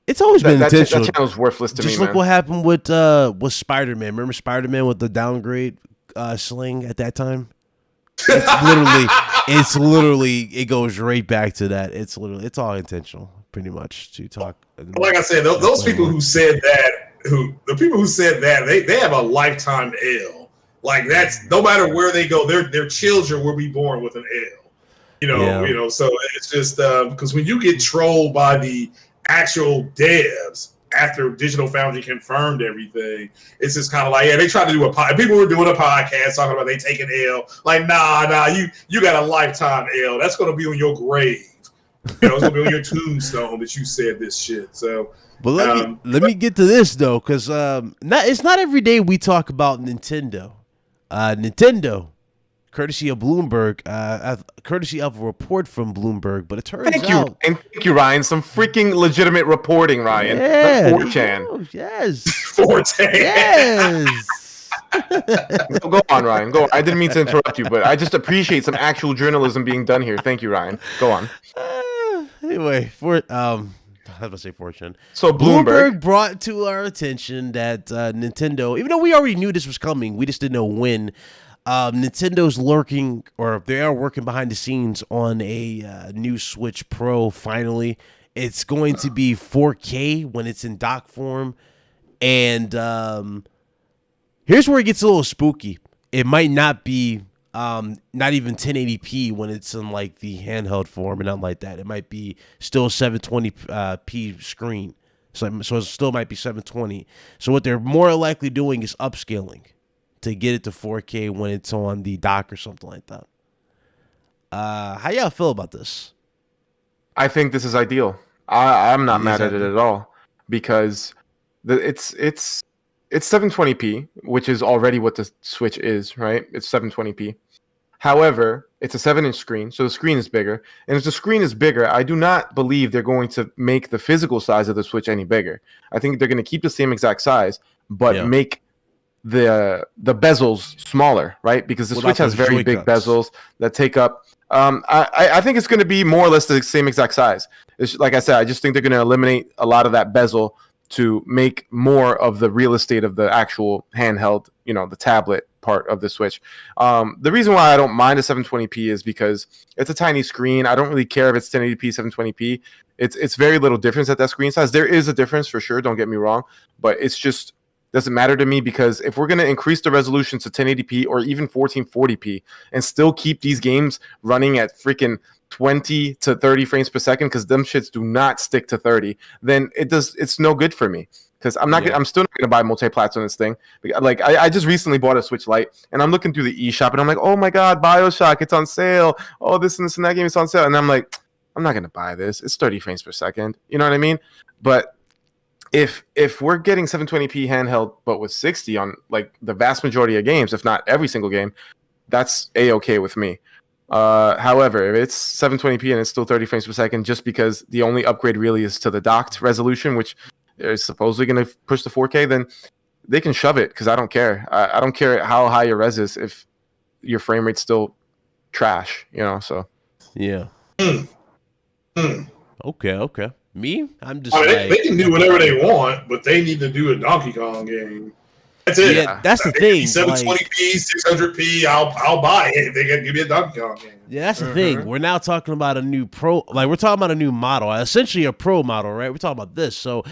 it's always been intentional. That channel's worthless to me, Just look man. what happened with Spider-Man. Remember Spider-Man with the downgrade sling at that time? It's literally it goes right back to that. It's all intentional, pretty much, to talk. Like I said, those people who said that, they have a lifetime L. Like, that's, no matter where they go, their children will be born with an L. So it's just because when you get trolled by the actual devs after Digital Foundry confirmed everything, it's just kind of like, they tried to do people were doing a podcast talking about they take an L. Like, nah, you got a lifetime L. That's going to be on your grave. It's going to be on your tombstone that you said this shit. So, but let me get to this though, because it's not every day we talk about Nintendo. Nintendo, courtesy of Bloomberg, courtesy of a report from Bloomberg, but it turns out. Thank you, Ryan. Some freaking legitimate reporting, Ryan. Yeah, 4chan. Yes. 4chan. Yes. Go on, Ryan. Go on. I didn't mean to interrupt you, but I just appreciate some actual journalism being done here. Thank you, Ryan. Go on. Anyway, how do I say 4chan? So Bloomberg brought to our attention that Nintendo, even though we already knew this was coming, we just didn't know when. Nintendo's lurking, or they are working behind the scenes on a new Switch Pro. Finally, it's going to be 4K when it's in dock form, and here's where it gets a little spooky. It might not be not even 1080p when it's in like the handheld form and nothing like that. It might be still 720p screen, so it still might be 720. So what they're more likely doing is upscaling to get it to 4K when it's on the dock or something like that. How y'all feel about this? I think this is ideal. I'm not mad at it at all, because it's 720p, which is already what the Switch is, right? It's 720p. However, it's a 7-inch screen, so the screen is bigger. And if the screen is bigger, I do not believe they're going to make the physical size of the Switch any bigger. I think they're going to keep the same exact size, but make the bezels smaller, right? Because the Switch has very big bezels that take up. I think it's going to be more or less the same exact size. It's, like I said, I just think they're going to eliminate a lot of that bezel to make more of the real estate of the actual handheld, the tablet part of the Switch. The reason why I don't mind a 720p is because it's a tiny screen. I don't really care if it's 1080p, 720p. It's very little difference at that screen size. There is a difference for sure, don't get me wrong, but it's just doesn't matter to me, because if we're going to increase the resolution to 1080p or even 1440p and still keep these games running at freaking 20 to 30 frames per second, because them shits do not stick to 30, then it's no good for me, because I'm still not gonna buy multi-plats on this thing. Like, I just recently bought a Switch Lite, and I'm looking through the eShop, and I'm like, oh my god, BioShock, it's on sale. Oh, this and that game is on sale, and I'm like, I'm not gonna buy this. It's 30 frames per second. You know what I mean? But if we're getting 720p handheld but with 60 on like the vast majority of games, if not every single game, that's a-okay with me. However, if it's 720p and it's still 30 frames per second, just because the only upgrade really is to the docked resolution, which is supposedly going to push to 4K, then they can shove it, because I don't care. I don't care how high your res is if your frame rate's still trash, so. Yeah. Okay. Me? I'm just they can do whatever they want, but they need to do a Donkey Kong game. That's it. Yeah, that's the thing. 720p, 600p, I'll buy it if they can give me a Donkey Kong game. Yeah, that's the thing. We're now talking about a new pro, like we're talking about a new model, essentially a pro model, right? We're talking about this. So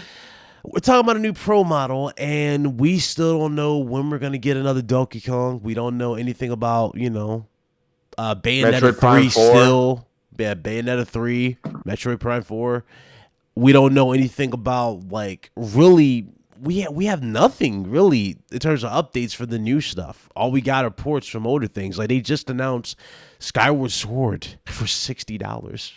we're talking about a new pro model, and we still don't know when we're going to get another Donkey Kong. We don't know anything about, Bayonetta Metroid 3 Prime 4. still. Yeah, Bayonetta 3, Metroid Prime 4. We don't know anything about, like, really, we have nothing, really, in terms of updates for the new stuff. All we got are ports from older things. Like, they just announced Skyward Sword for $60.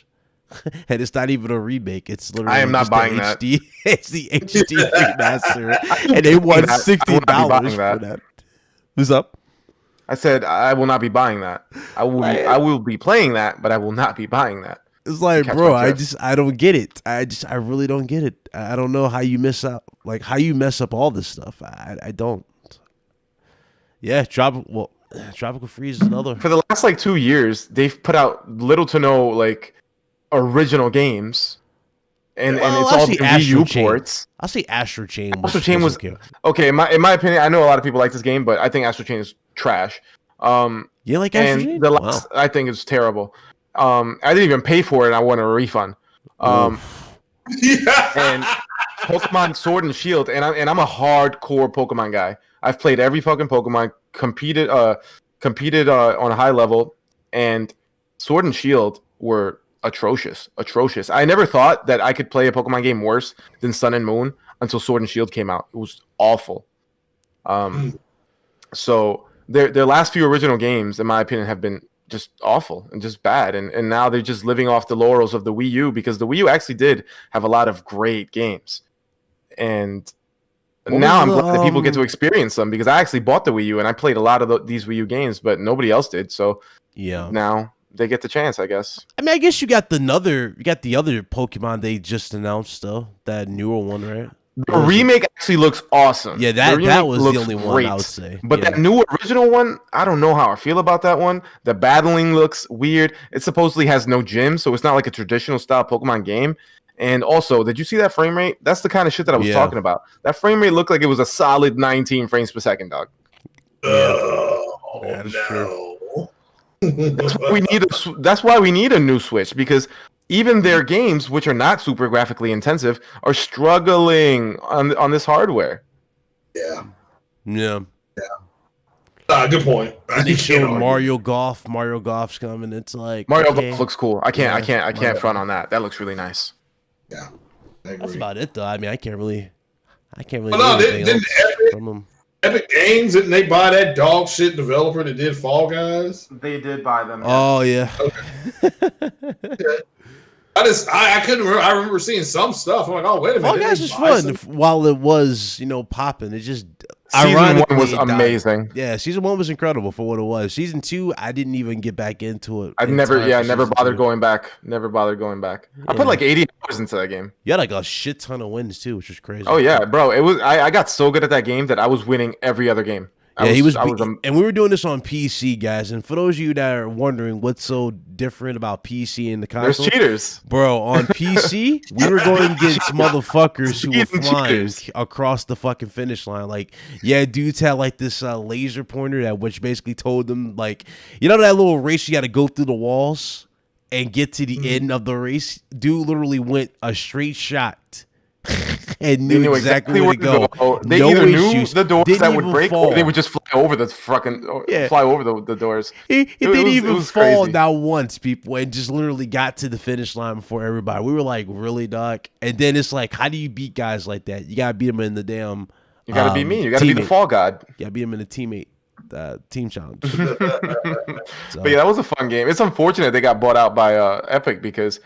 And it's not even a remake. It's literally I am not buying that. It's the HD remaster. And they want $60 for that. Who's up? I said I will not be buying that. I will be playing that, but I will not be buying that. It's like, bro, I don't get it. I really don't get it. I don't know how you miss out, like how you mess up all this stuff. I don't. Yeah, Tropical Freeze is another. For the last like 2 years, they've put out little to no like original games, and it's all the Wii U ports. I'll say Astro Chain. Astro Chain was okay. In my opinion, I know a lot of people like this game, but I think Astro Chain is trash. You like Astro Chain? The last, I think it's terrible. I didn't even pay for it, and I want a refund. And Pokemon Sword and Shield, and I'm a hardcore Pokemon guy. I've played every fucking Pokemon, competed on a high level, and Sword and Shield were atrocious. I never thought that I could play a Pokemon game worse than Sun and Moon until Sword and Shield came out. It was awful. So their last few original games, in my opinion, have been just awful and just bad. And now they're just living off the laurels of the Wii U, because the Wii U actually did have a lot of great games. And now I'm glad that people get to experience them, because I actually bought the Wii U and I played a lot of these Wii U games, but nobody else did. So yeah, now they get the chance, I guess. I mean, I guess you got the other Pokemon they just announced though, that newer one, right? The remake actually looks awesome. Yeah, that was the only one I would say. But that new original one, I don't know how I feel about that one. The battling looks weird. It supposedly has no gym, so it's not like a traditional style Pokemon game. And also, did you see that frame rate? That's the kind of shit that I was talking about. That frame rate looked like it was a solid 19 frames per second, dog. That is true. That's why we need a new Switch, because even their games, which are not super graphically intensive, are struggling on this hardware. Yeah. Good point. They showed Mario Golf. Mario Golf's coming. It's like Mario Golf looks cool. I can't front on that. That looks really nice. Yeah. That's about it though. I mean, I can't really no, didn't Epic Games, didn't they buy that dog shit developer that did Fall Guys? They did buy them. Yeah. Oh yeah. Okay. I couldn't remember. I remember seeing some stuff. I'm like, oh wait a minute. Fall Guys was fun while it was, popping. It just Season 1 was amazing. Yeah, season 1 was incredible for what it was. Season 2, I didn't even get back into it. I never bothered going back. I put like 80 hours into that game. You had like a shit ton of wins too, which was crazy. Oh yeah, bro. It was. I got so good at that game that I was winning every other game. And we were doing this on PC, guys. And for those of you that are wondering what's so different about PC and the console, there's cheaters, bro. On PC, we were going against motherfuckers who were flying across the fucking finish line. Like, yeah, dudes had like this laser pointer which basically told them, like, that little race you got to go through the walls and get to the end of the race. Dude literally went a straight shot. And knew exactly where to go. They either knew the doors that would break, or they would just fly over the the doors. He didn't even fall down once, people, and just literally got to the finish line before everybody. We were like, really, dog? And then it's like, how do you beat guys like that? You gotta beat them in the damn. You gotta beat me. You gotta be the fall god. You gotta beat them in the team challenge. But yeah, that was a fun game. It's unfortunate they got bought out by Epic, because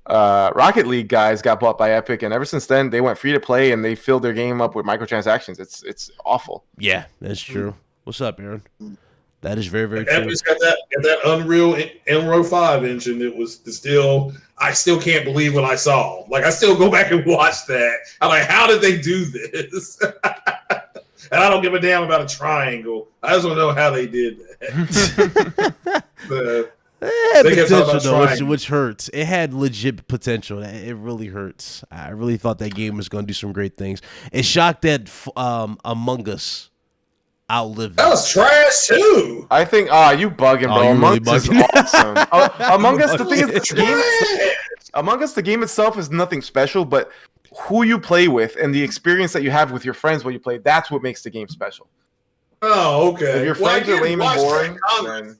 Rocket League guys got bought by Epic, and ever since then they went free to play and they filled their game up with microtransactions. It's awful. Yeah, that's true. What's up, Aaron? That is very, very true. Epic's got that Unreal 5 engine. I still can't believe what I saw. Like, I still go back and watch that. I'm like, how did they do this? And I don't give a damn about a triangle. I just want to know how they did that. Potential though, which hurts. It had legit potential. It really hurts. I really thought that game was going to do some great things. It's shocked that Among Us outlived. That was trash too. I think you bugging, bro. Among Us is awesome. Among Us, the thing is, Among Us, the game itself is nothing special, but who you play with and the experience that you have with your friends when you play, that's what makes the game special. Oh, okay. If your friends are lame and boring, then...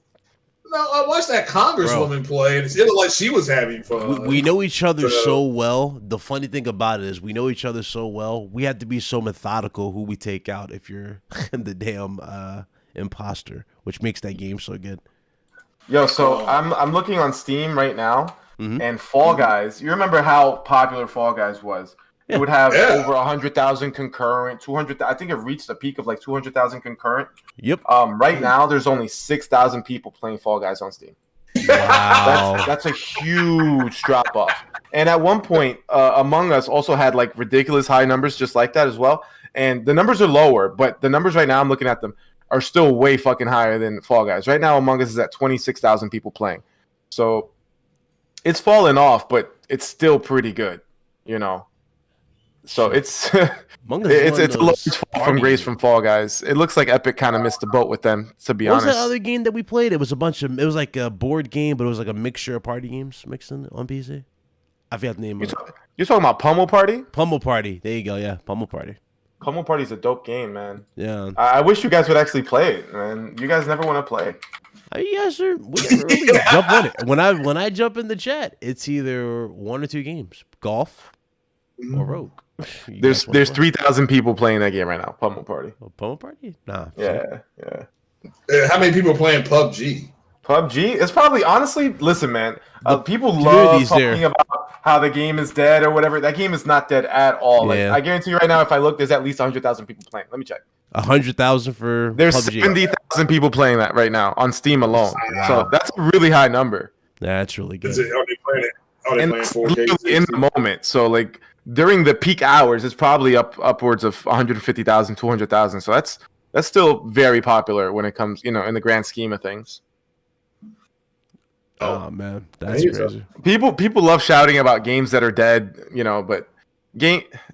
No, I watched that Congresswoman play, and it looked like she was having fun. We know each other so well. The funny thing about it is we know each other so well. We have to be so methodical who we take out if you're the damn imposter, which makes that game so good. Yo, so I'm looking on Steam right now, and Fall Guys. You remember how popular Fall Guys was? It would have over 100,000 concurrent, 200. I think it reached a peak of like 200,000 concurrent. Yep. Right now, there's only 6,000 people playing Fall Guys on Steam. Wow. That's a huge drop off. And at one point, Among Us also had like ridiculous high numbers, just like that as well. And the numbers are lower, but the numbers right now, I'm looking at them, are still way fucking higher than Fall Guys. Right now, Among Us is at 26,000 people playing. So it's fallen off, but it's still pretty good, you know. So it's it's a large fall from grace from Fall Guys. It looks like Epic kind of missed the boat with them, to be honest. What was that other game that we played? It was it was like a board game, but it was like a mixture of party games mixed in on PC. I forgot the name of it. You're talking about Pummel Party? Pummel Party. There you go. Yeah, Pummel Party. Pummel Party is a dope game, man. Yeah. I wish you guys would actually play it, man. You guys never want to play. You guys we never really jump on it. When I jump in the chat, it's either one or two games: golf or Rogue. There's 3,000 people playing that game right now. Pummel Party. Oh, Pummel Party? Nah. Yeah. How many people are playing PUBG? PUBG? It's probably, honestly, listen, man. People love talking about how the game is dead or whatever. That game is not dead at all. Yeah. Like, I guarantee you right now, if I look, there's at least 100,000 people playing. Let me check. 100,000 for There's PUBG. 70,000 people playing that right now on Steam alone. Wow. So that's a really high number. That's really good. Are they playing it? Are they And playing it's 4K? literally in the moment. So, like, during the peak hours, it's probably upwards of 150,000, 200,000. So that's still very popular when it comes, you know, in the grand scheme of things. Oh man, that's crazy. People love shouting about games that are dead, you know, but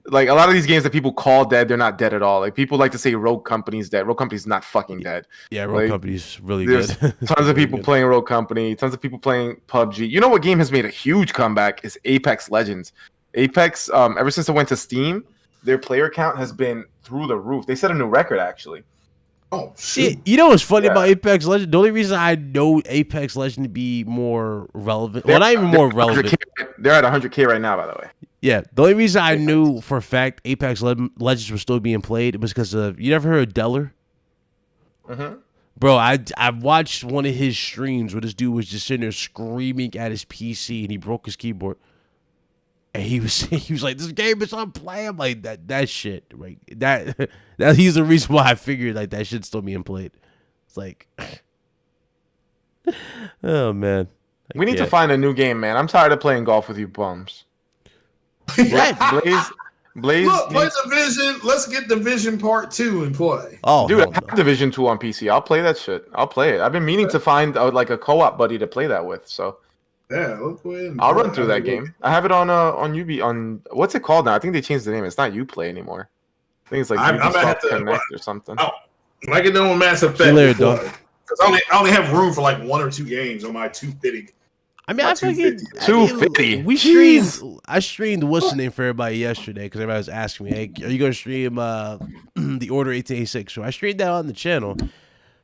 like a lot of these games that people call dead, they're not dead at all. Like people like to say Rogue Company's dead. Rogue Company's not fucking dead. Yeah, Rogue Company's really there's good. Tons of people playing Rogue Company, tons of people playing PUBG. You know what game has made a huge comeback is Apex Legends. Apex, ever since it went to Steam, their player count has been through the roof. They set a new record actually. Oh shit! You know what's funny about Apex Legends? The only reason I know Apex Legends to be more relevant, well, not even more relevant. They're at 100K right now, by the way. Yeah, the only reason I knew for a fact Apex Legends was still being played was because of, you never heard of Deller? Mm-hmm. Bro, I watched one of his streams where this dude was just sitting there screaming at his PC and he broke his keyboard. And he was like, this game is unplayable. I'm like, that shit, right? That he's the reason why I figured like that shit's still being played. It's like, oh man, we need to find a new game, man. I'm tired of playing golf with you bums. Blaze. Look, play Division. Let's get Division Part 2 and play. Oh, dude, I have Division 2 on PC. I'll play that shit. I'll play it. I've been meaning to find like a co-op buddy to play that with. So yeah, let's go ahead. I'll run through that game. I have it on what's it called now? I think they changed the name. It's not Uplay anmoreanymore. I think it's like Ubisoft Connect or something. When I get done with Mass Effect, because I only have room for like 1 or 2 games on my 250. I mean, I figured 250. I streamed what's the name for everybody yesterday because everybody was asking me, "Hey, are you going to stream the Order 1886?" So I streamed that on the channel,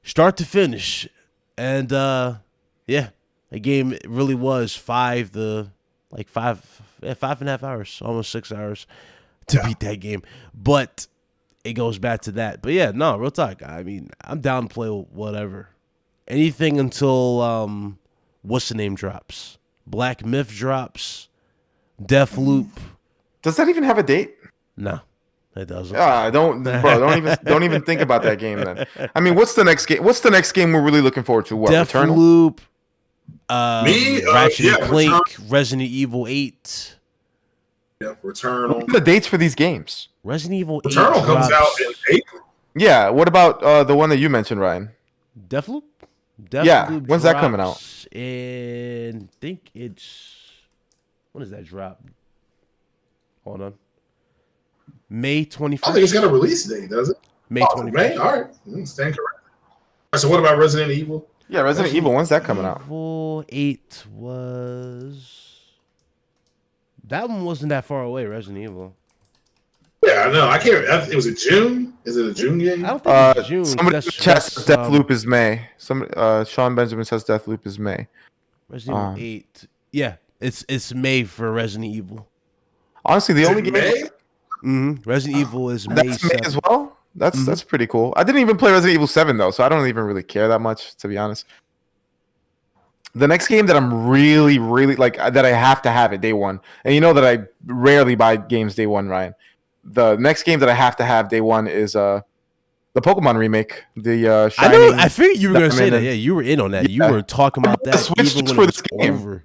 start to finish, and yeah, the game really was 5 and a half hours, almost 6 hours to beat that game. But it goes back to that. But yeah, no, real talk. I mean, I'm down to play whatever, anything until what's the name drops. Black Myth drops. Deathloop. Does that even have a date? No, it doesn't. Don't even think about that game then. I mean, what's the next game? What's the next game we're really looking forward to? What? Deathloop. Ratchet and Clank, Return. Resident Evil 8. Yeah, Returnal. What are the dates for these games? Resident Evil 8 Returnal comes out in April. Yeah. What about the one that you mentioned, Ryan? Deathloop? Yeah. When's that coming out? And I think it's, when does that drop? Hold on. May 21st. I don't think it's got a release date, does it? May 21st. May? All right. Stand correct. All right, so what about Resident Evil? Yeah, Resident Evil. When's that coming out? Evil 8 was... That one wasn't that far away, Resident Evil. Yeah, I know. I can't. It was a June. Is it a June game? I don't think it's June. Somebody in the chat says Deathloop is May. Sean Benjamin says Deathloop is May. Resident Evil 8. Yeah, it's May for Resident Evil. Honestly, the only game. May? Resident Evil is May. That's May as well. That's pretty cool. I didn't even play Resident Evil 7 though, so I don't even really care that much, to be honest. The next game that I'm really, really like that I have to have it day one, and you know that I rarely buy games day one, Ryan. The next game that I have to have day one is the Pokemon remake. The Shining. I figured you were going to say that. Yeah, you were in on that. Yeah. You were talking about that. Switch even just when for it this was game. over.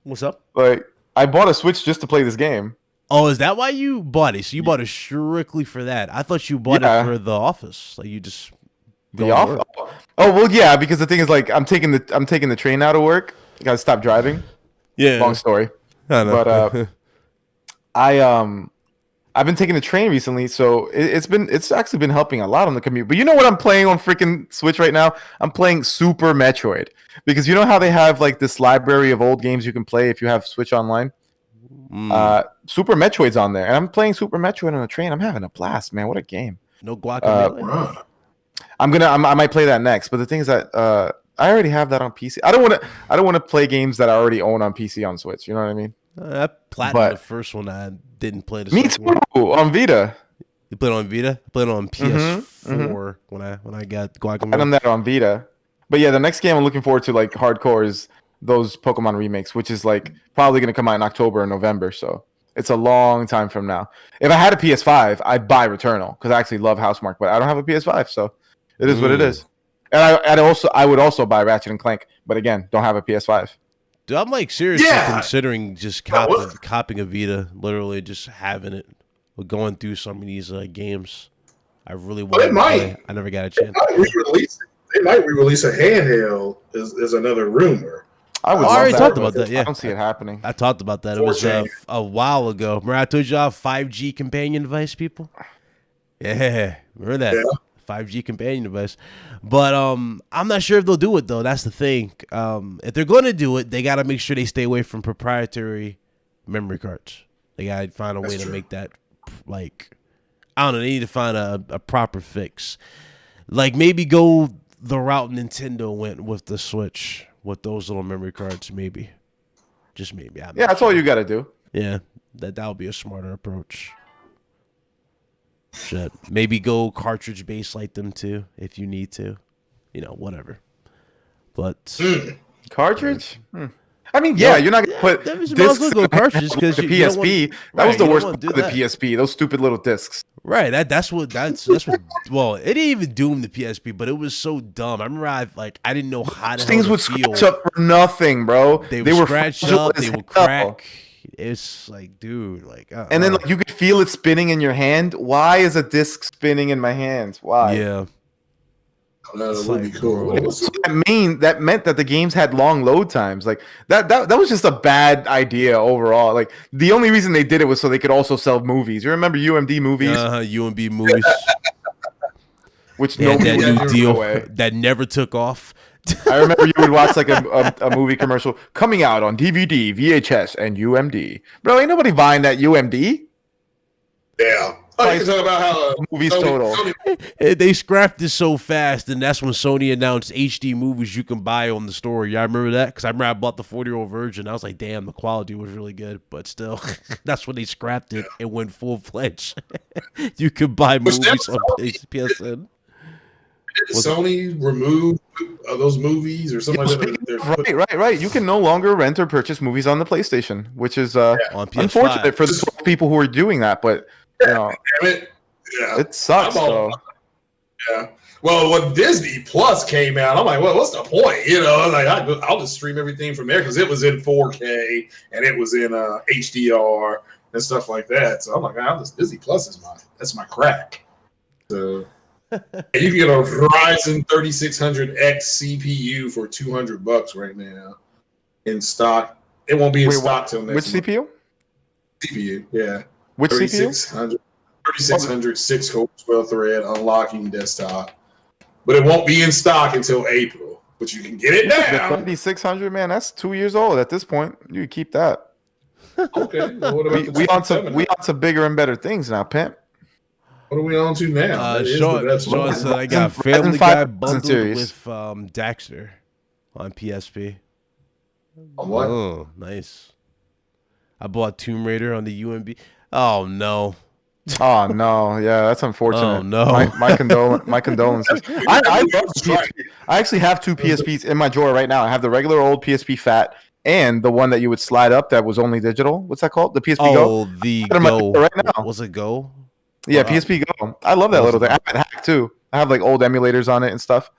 What's up? Like I bought a Switch just to play this game. Oh, is that why you bought it? So you bought it strictly for that? I thought you bought it for The Office. Like you just The Going to off? work. Oh well, yeah. Because the thing is, like, I'm taking the train out of work. I gotta stop driving. Yeah. Long story. I know. But I've been taking the train recently, so it's actually been helping a lot on the commute. But you know what I'm playing on freaking Switch right now? I'm playing Super Metroid, because you know how they have like this library of old games you can play if you have Switch Online. Super Metroid's on there, and I'm playing Super Metroid on a train. I'm having a blast, man. What a game! No guacamole. I might play that next. But the thing is that I already have that on PC. I don't want to play games that I already own on PC on Switch. You know what I mean? I platinumed the first one. I didn't play the Me second too, one. on Vita. You played it on Vita? I played it on PS4 when I got guacamole. I done that on Vita. But yeah, the next game I'm looking forward to, like, hardcore, is those Pokemon remakes, which is like probably gonna come out in October or November. So it's a long time from now. If I had a PS5, I'd buy Returnal because I actually love Housemarque, but I don't have a PS5, so it is what it is. And I would also buy Ratchet and Clank, but again, don't have a PS5. Dude, I'm like seriously considering just copying a Vita, literally just having it, or going through some of these games. I really want to play. I never got a chance. They might re-release a handheld. Is another rumor. I already talked about that. Yeah, I don't see it happening. I talked about that. It was a while ago. Remember I told you I have 5G companion device, people? Yeah, remember that? Yeah. 5G companion device. But I'm not sure if they'll do it, though. That's the thing. If they're going to do it, they got to make sure they stay away from proprietary memory cards. They got to find a way to make that, like, I don't know. They need to find a proper fix. Like, maybe go the route Nintendo went with the Switch, with those little memory cards, maybe. Just maybe. Yeah, that's all you got to do. Yeah, that would be a smarter approach. Shit. Maybe go cartridge based like them too, if you need to. You know, whatever. But cartridge? I mean, yeah, you're not gonna put discs go cartridges because the PSP. That was the worst part of the PSP. Those stupid little discs. Right. That's what. Well, it didn't even doom the PSP, but it was so dumb. I remember I didn't know how to. Things would scratch up for nothing, bro. They were scratch up. They would crack. It's like, dude, like, and then like you could feel it spinning in your hand. Why is a disc spinning in my hands? Why? Yeah. That would be cool. So that meant that the games had long load times. Like that was just a bad idea overall. Like the only reason they did it was so they could also sell movies. You remember UMD movies? UMD movies. Which that new deal that never took off. I remember you would watch like a movie commercial coming out on DVD, VHS, and UMD. Bro, ain't nobody buying that UMD. Yeah. Oh, you talking about how movies total. They scrapped it so fast, and that's when Sony announced HD movies you can buy on the store. Y'all remember that? Because I remember I bought the 40-year-old version. I was like, damn, the quality was really good. But still, that's when they scrapped it and went full-fledged. You could buy movies on PSN. Did Sony remove those movies or something like that? Right. You can no longer rent or purchase movies on the PlayStation, which is unfortunate for the people who are doing that. But you know, it sucks though. Yeah. Well, when Disney Plus came out, I'm like, well, what's the point? You know, like I'll just stream everything from there because it was in 4K and it was in HDR and stuff like that. So I'm like, Disney Plus is my crack. So. You can get a Ryzen 3600X CPU for $200 right now in stock. It won't be in stock till next month. Which CPU? CPU, yeah. Which 3600, 3600 6-core 12-thread unlocking desktop. But it won't be in stock until April. But you can get it now. The 3600, man, that's 2 years old at this point. You can keep that. Okay. Well, what about we on to bigger and better things now, pimp. What are we on to now? Sean said I got Family Guy bundled with Daxter on PSP. What? Oh, nice. I bought Tomb Raider on the UMB. Oh no. Oh no, yeah, that's unfortunate. Oh no. My condolences. I love PSP. I actually have two PSPs in my drawer right now. I have the regular old PSP Fat and the one that you would slide up that was only digital. What's that called? The PSP Go. Oh, the Go. Right now. Was it Go? Yeah, PSP Go. I love that little thing. I have it hacked too. I have like old emulators on it and stuff.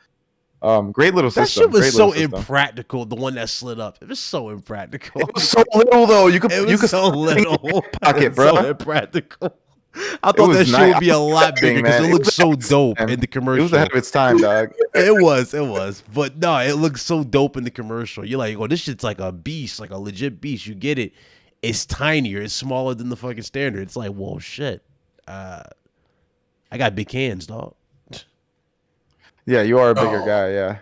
Great little system. That shit was so impractical. The one that slid up. It was so impractical. It was so little though. You could so little pocket, bro. So impractical. I thought that shit would be a lot thing, bigger because man. it looks so dope Man. in the It commercial. was ahead of its time, dog. It was. But no, it looks so dope in the commercial. You're like, oh, this shit's like a beast, like a legit beast. You get it. It's tinier. It's smaller than the fucking standard. It's like, whoa, shit. I got big hands, dog. Yeah, you are a bigger guy. Yeah.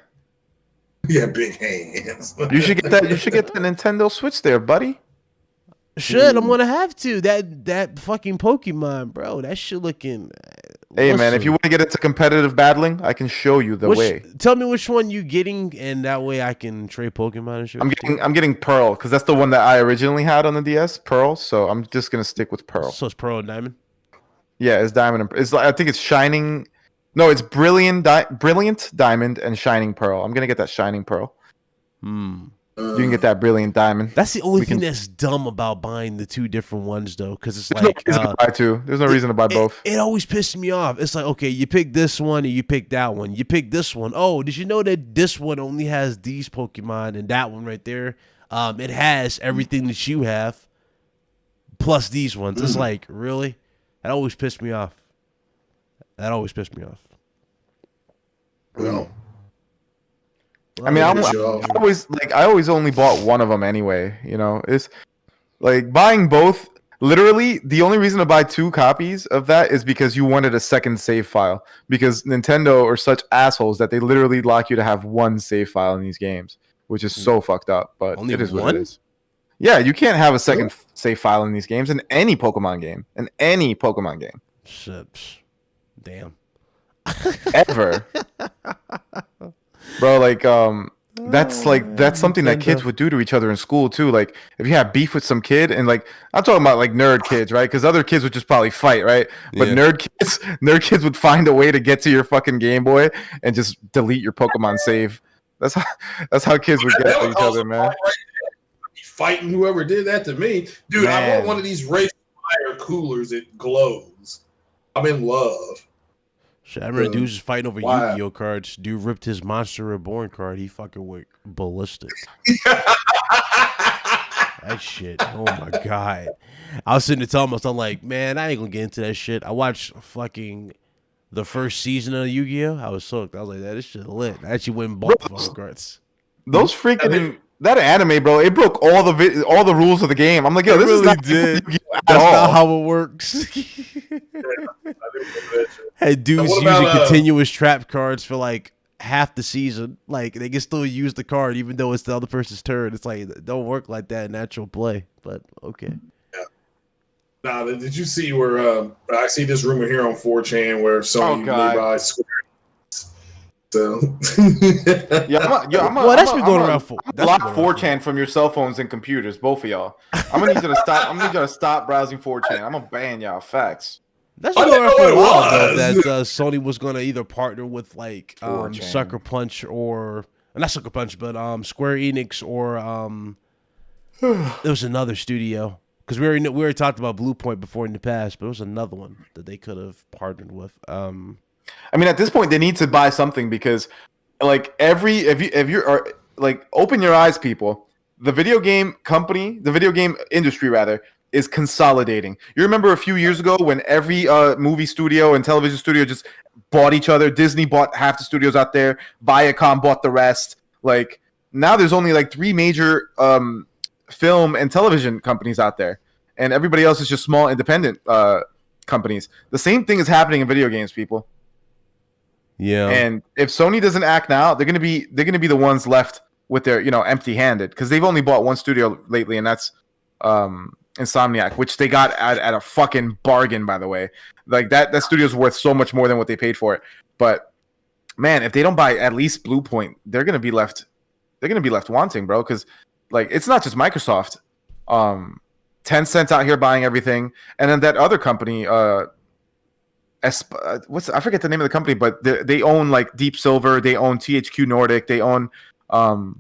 Yeah, big hands. You should get that. You should get the Nintendo Switch there, buddy. Shit, I'm gonna have to. That fucking Pokemon, bro. That shit looking. Hey, man, if you want to get into competitive battling, I can show you the way. Tell me which one you getting, and that way I can trade Pokemon and shit. I'm getting Pearl because that's the one that I originally had on the DS, Pearl. So I'm just gonna stick with Pearl. So it's Pearl and Diamond. Yeah, it's Diamond. It's like, I think it's Shining. No, it's Brilliant Diamond and Shining Pearl. I'm gonna get that Shining Pearl. You can get that Brilliant Diamond. That's the only thing that's dumb about buying the two different ones, though, because it's There's like no reason to buy two. There's no reason to buy both. It always pisses me off. It's like, okay, you pick this one and you pick that one. You pick this one. Oh, did you know that this one only has these Pokemon and that one right there? It has everything that you have, plus these ones. It's like, really? That always pissed me off. Well, I mean, I always only bought one of them anyway. You know, it's like buying both. Literally, the only reason to buy two copies of that is because you wanted a second save file. Because Nintendo are such assholes that they literally lock you to have one save file in these games, which is so fucked up. But only it is one? what it is. Yeah, you can't have a second save file in these games in any Pokemon game. Shit. Damn. Ever. Bro, like that's something that kids would do to each other in school too. Like if you have beef with some kid, and like I'm talking about like nerd kids, right? Because other kids would just probably fight, right? But nerd kids would find a way to get to your fucking Game Boy and just delete your Pokemon save. That's how kids would get to each other, man. Fighting whoever did that to me, dude. Man. I want one of these Race Fire coolers. It glows. I'm in love. Shit, I remember dudes just fighting over Wow. Yu-Gi-Oh cards. Dude ripped his Monster Reborn card. He fucking went ballistic. That shit. Oh my god. I was sitting there telling myself, like, man, I ain't gonna get into that shit. I watched fucking the first season of Yu-Gi-Oh. I was soaked. I was like, this shit lit. I actually went and bought the fucking cards. Those freaking that anime, bro, it broke all the rules of the game. I'm like, yo, this really is not did. Yu-Gi-Oh at That's all. not how it works. Had dudes using continuous trap cards for like half the season. Like they can still use the card even though it's the other person's turn. It's like it don't work like that in natural play. But okay. Yeah. Now, did you see where I see this rumor here on 4chan where Sony may buy Square? So that's been going around for. Block 4chan from your cell phones and computers, both of y'all. I'm gonna need you to stop. I'm gonna need you to stop browsing 4chan. I'm gonna ban y'all. Facts. That's been going around for a while though, that Sony was gonna either partner with like Sucker Punch or not Sucker Punch, but Square Enix or there was another studio because we already talked about Blue Point before in the past, but there was another one that they could have partnered with. I mean, at this point, they need to buy something because, like, if you like, open your eyes, people. The video game industry, rather, is consolidating. You remember a few years ago when every movie studio and television studio just bought each other? Disney bought half the studios out there. Viacom bought the rest. Like, now there's only like 3 major film and television companies out there, and everybody else is just small independent companies. The same thing is happening in video games, people. Yeah. And if Sony doesn't act now, they're gonna be the ones left with their empty-handed because they've only bought one studio lately, and that's Insomniac, which they got at a fucking bargain, by the way. Like that studio's worth so much more than what they paid for it. But man, if they don't buy at least Blue Point, they're gonna be left wanting, bro. Because like it's not just Microsoft. Tencent's out here buying everything, and then that other company, I forget the name of the company, but they own like Deep Silver, they own THQ Nordic, they own buying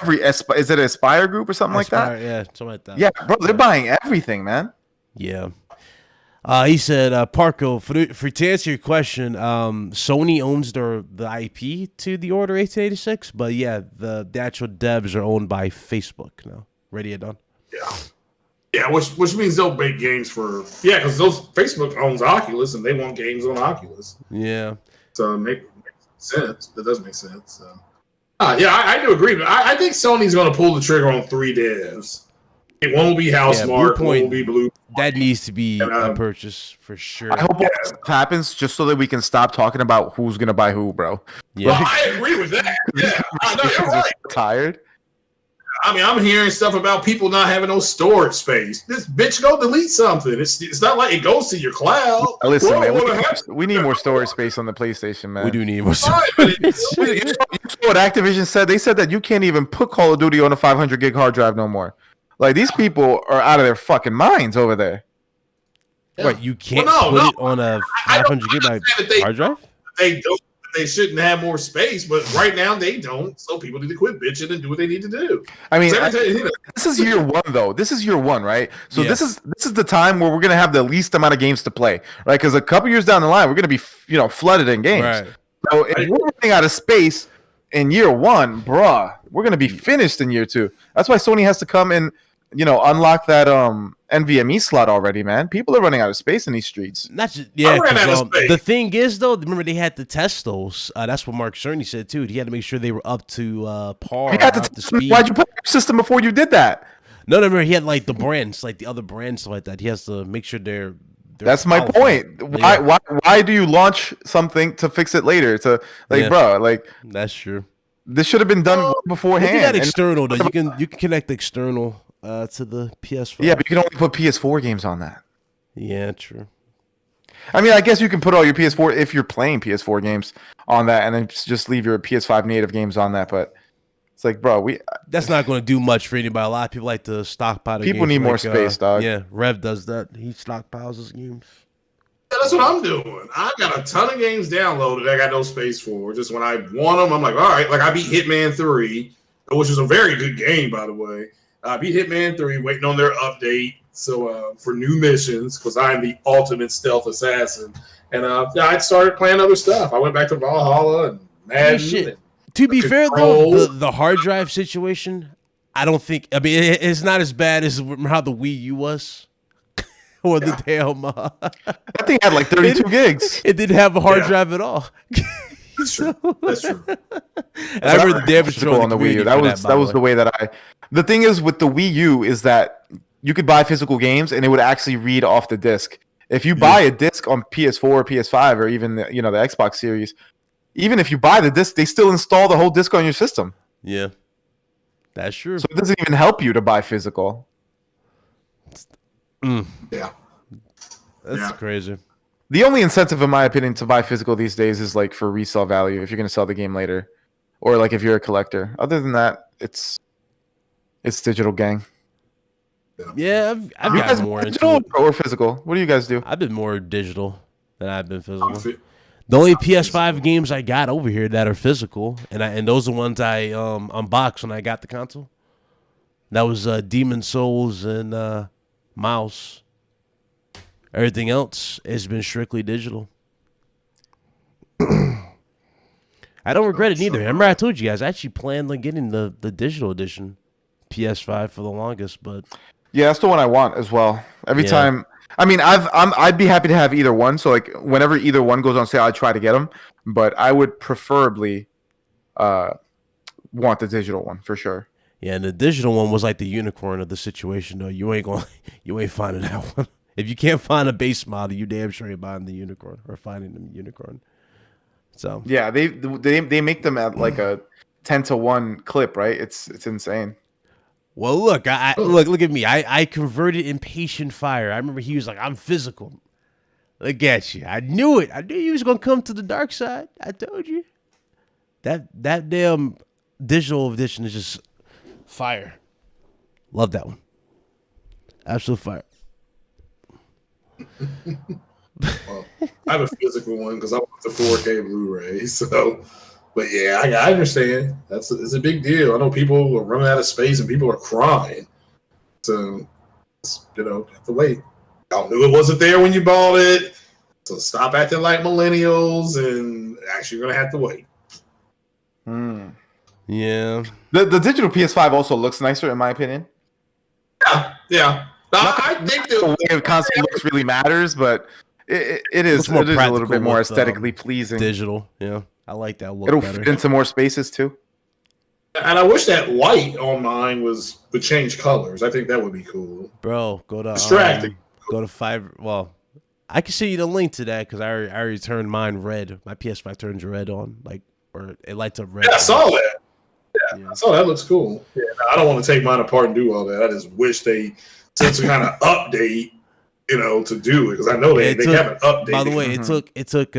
every is it Aspire Group or something like that? Yeah, something like that. Yeah, bro, they're buying everything, man. Yeah. He said, Parco, to answer your question, Sony owns the IP to the Order 1886, but yeah, the actual devs are owned by Facebook now. Ready or done? Yeah. Yeah, which means they'll make games for because those Facebook owns Oculus and they want games on Oculus. Yeah. So it makes sense. That does make sense. So. I do agree. But I think Sony's going to pull the trigger on 3 devs. It won't be Housemarque. It won't be Blue. That needs to be a purchase for sure. I hope all this happens just so that we can stop talking about who's gonna buy who, bro. Yeah, well, I agree with that. Yeah, I know you're right. Tired. I mean, I'm hearing stuff about people not having no storage space. This bitch go delete something. It's not like it goes to your cloud. Listen, man, we need more storage space on the PlayStation, man. We do need more storage. You saw what Activision said? They said that you can't even put Call of Duty on a 500 gig hard drive no more. Like, these people are out of their fucking minds over there. Yeah. What, you can't put it on a 500 gig hard drive? They don't. They shouldn't have more space, but right now they don't. So people need to quit bitching and do what they need to do. I mean, this is year one, though. This is year one, right? So this is the time where we're gonna have the least amount of games to play, right? Because a couple years down the line, we're gonna be flooded in games. Right. So if we're running out of space in year one, bruh, we're gonna be finished in year two. That's why Sony has to come and unlock that NVMe slot already, man. People are running out of space in these streets. Not just, the thing is, though, remember they had to test those. That's what Mark Cerny said too. He had to make sure they were up to par. You had to speed. Why'd you put your system before you did that? No, remember he had like the brands, like the other brands like that. He has to make sure they're That's my point. Why do you launch something to fix it later? That's true. This should have been done beforehand. You got external though. You can connect external to the PS5. Yeah, but you can only put PS4 games on that. Yeah, true. I mean, I guess you can put all your PS4 if you're playing PS4 games on that, and then just leave your PS5 native games on that. But it's like, bro, that's not going to do much for anybody. A lot of people like to stockpile. People need more space, dog. Yeah, Rev does that. He stockpiles his games. Yeah, that's what I'm doing. I got a ton of games downloaded I got no space for. Just when I want them, I'm like, all right. Like I beat Hitman 3, which is a very good game, by the way. I beat Hitman 3, waiting on their update. So for new missions, because I'm the ultimate stealth assassin. And I started playing other stuff. I went back to Valhalla and Madden. To be fair, though, the hard drive situation, I don't think. I mean, it's not as bad as how the Wii U was. Or the damn. That thing had like 32 gigs. It didn't have a hard drive at all. That's true. That's true. And I remember the damage control on the Wii U. That was the way that I. The thing is with the Wii U is that you could buy physical games and it would actually read off the disc. If you buy a disc on PS4 or PS5 or even the Xbox Series, even if you buy the disc, they still install the whole disc on your system. Yeah, that's true. So it doesn't even help you to buy physical. Yeah, that's crazy. The only incentive, in my opinion, to buy physical these days is like for resale value. If you're going to sell the game later, or like if you're a collector. Other than that, it's digital, gang. Yeah, I've got more into it. Or physical. What do you guys do? I've been more digital than I've been physical. The only PS5 games I got over here that are physical, and those are ones I unboxed when I got the console. That was Demon Souls and Mouse. Everything else has been strictly digital. I don't regret it neither. Remember I told you guys I actually planned on getting the digital edition PS5 for the longest, but yeah, that's the one I want as well. Every time, I mean, I'd be happy to have either one. So like whenever either one goes on sale, I try to get them. But I would preferably want the digital one for sure. Yeah, and the digital one was like the unicorn of the situation, though. You ain't finding that one. If you can't find a base model, you damn sure ain't buying the unicorn or finding the unicorn. So yeah, they make them at like a 10-to-1 clip, right? It's insane. Well, look, look at me. I converted Impatient Fire. I remember he was like, I'm physical. Look at you. I knew it. I knew you was gonna come to the dark side. I told you. That damn digital edition is just fire. Love that one. Absolute fire. Well, I have a physical one because I want the 4K Blu-ray. So, but yeah, I understand. It's a big deal. I know people are running out of space and people are crying. So, have to wait. Y'all knew it wasn't there when you bought it. So stop acting like millennials and actually you're gonna have to wait. Yeah. The digital PS5 also looks nicer in my opinion. Yeah. I think The way a console looks really matters, but it is a little bit more aesthetically pleasing. Digital, yeah. I like that look. It'll better. fit into more spaces too. And I wish that white on mine would change colors. I think that would be cool. Bro, go to Distracting. Go to 5. Well, I can send you the link to that because I already turned mine red. My PS5 turns red on, or it lights up red. Yeah, I saw that. Yeah, I saw that. Looks cool. Yeah, I don't want to take mine apart and do all that. I just wish they sent some kind of update, to do it because I know they haven't updated. By the way, it took.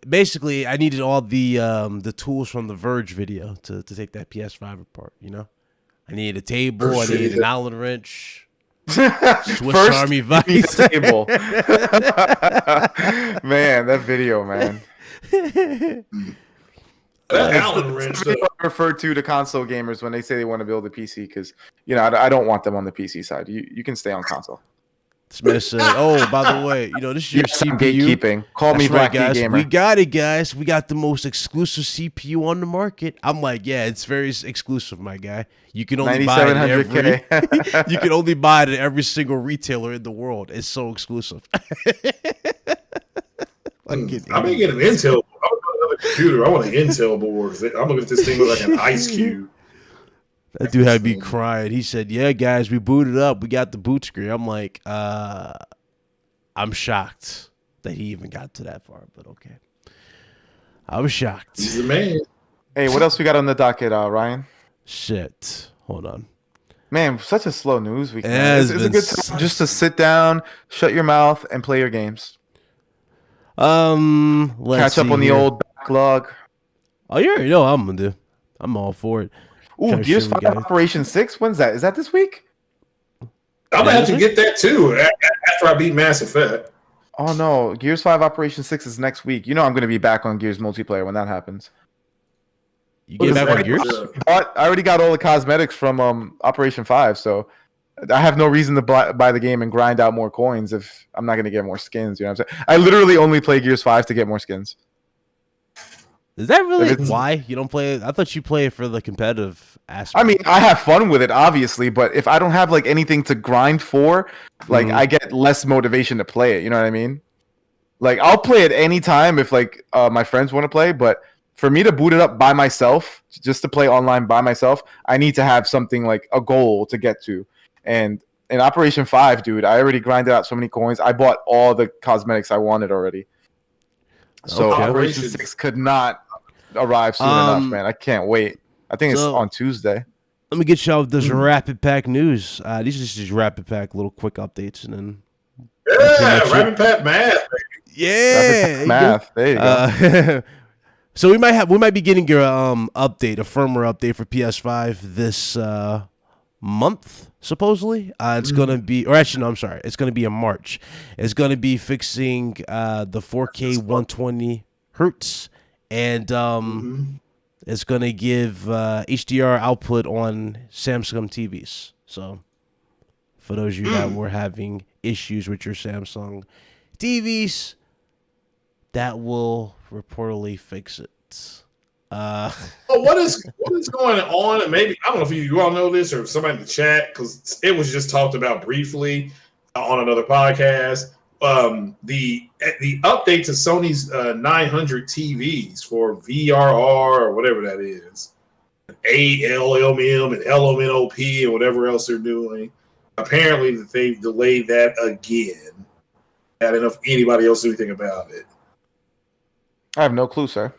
Basically, I needed all the tools from the Verge video to take that PS5 apart. I needed a table. I needed an Allen wrench. Swiss Army Vice. You need a table. Man, that video, man. That Allen wrench. I refer to the console gamers when they say they want to build a PC because I don't want them on the PC side. You can stay on console. Smith said, "Oh, by the way, this is your CPU gatekeeping. Call me Black guys. Gamer. We got it, guys. We got the most exclusive CPU on the market." I'm like, "Yeah, it's very exclusive, my guy. You can only buy it you can only buy it at every single retailer in the world. It's so exclusive." I may get an Intel. I want another computer. I want an Intel board. I'm looking at this thing look like an ice cube. That dude had me crying. He said, "Yeah, guys, we booted up. We got the boot screen." I'm like, I'm shocked that he even got to that far, but okay. I was shocked. He's the man. Hey, what else we got on the docket, Ryan? Shit. Hold on. Man, such a slow news week. It's a good time just to sit down, shut your mouth, and play your games. Let's catch up on the old backlog. Oh, you already know what I'm gonna do. I'm all for it. Ooh, Gears 5 Operation 6? When's that? Is that this week? I'm going to have to get that too after I beat Mass Effect. Oh, no. Gears 5 Operation 6 is next week. I'm going to be back on Gears multiplayer when that happens. You get back on Gears? I already got all the cosmetics from Operation 5, so I have no reason to buy the game and grind out more coins if I'm not going to get more skins. You know what I'm saying? I literally only play Gears 5 to get more skins. Is that really why you don't play it? I thought you play it for the competitive aspect. I mean, I have fun with it, obviously, but if I don't have anything to grind for, I get less motivation to play it. You know what I mean? I'll play it anytime if my friends want to play, but for me to boot it up by myself, just to play online by myself, I need to have something a goal to get to. And in Operation 5, dude, I already grinded out so many coins. I bought all the cosmetics I wanted already. So Operation 6 could not arrive soon enough, man. I can't wait. I think it's on Tuesday. Let me get y'all with this rapid pack news. These are just rapid pack little quick updates, and then rapid pack math. Yeah, math. There you go. So we might be getting a firmware update for PS5 this month. Supposedly, it's gonna be, or actually, no, I'm sorry, it's gonna be in March. It's gonna be fixing the 4K 120 hertz, and it's gonna give HDR output on Samsung TVs. So, for those of you that were having issues with your Samsung TVs, that will reportedly fix it. What is going on? And maybe I don't know if you all know this or if somebody in the chat, because it was just talked about briefly on another podcast. The update to Sony's 900 TVs for VRR or whatever that is, ALMM and LMNOP and whatever else they're doing. Apparently, that they've delayed that again. I don't know if anybody else knew anything about it. I have no clue, sir.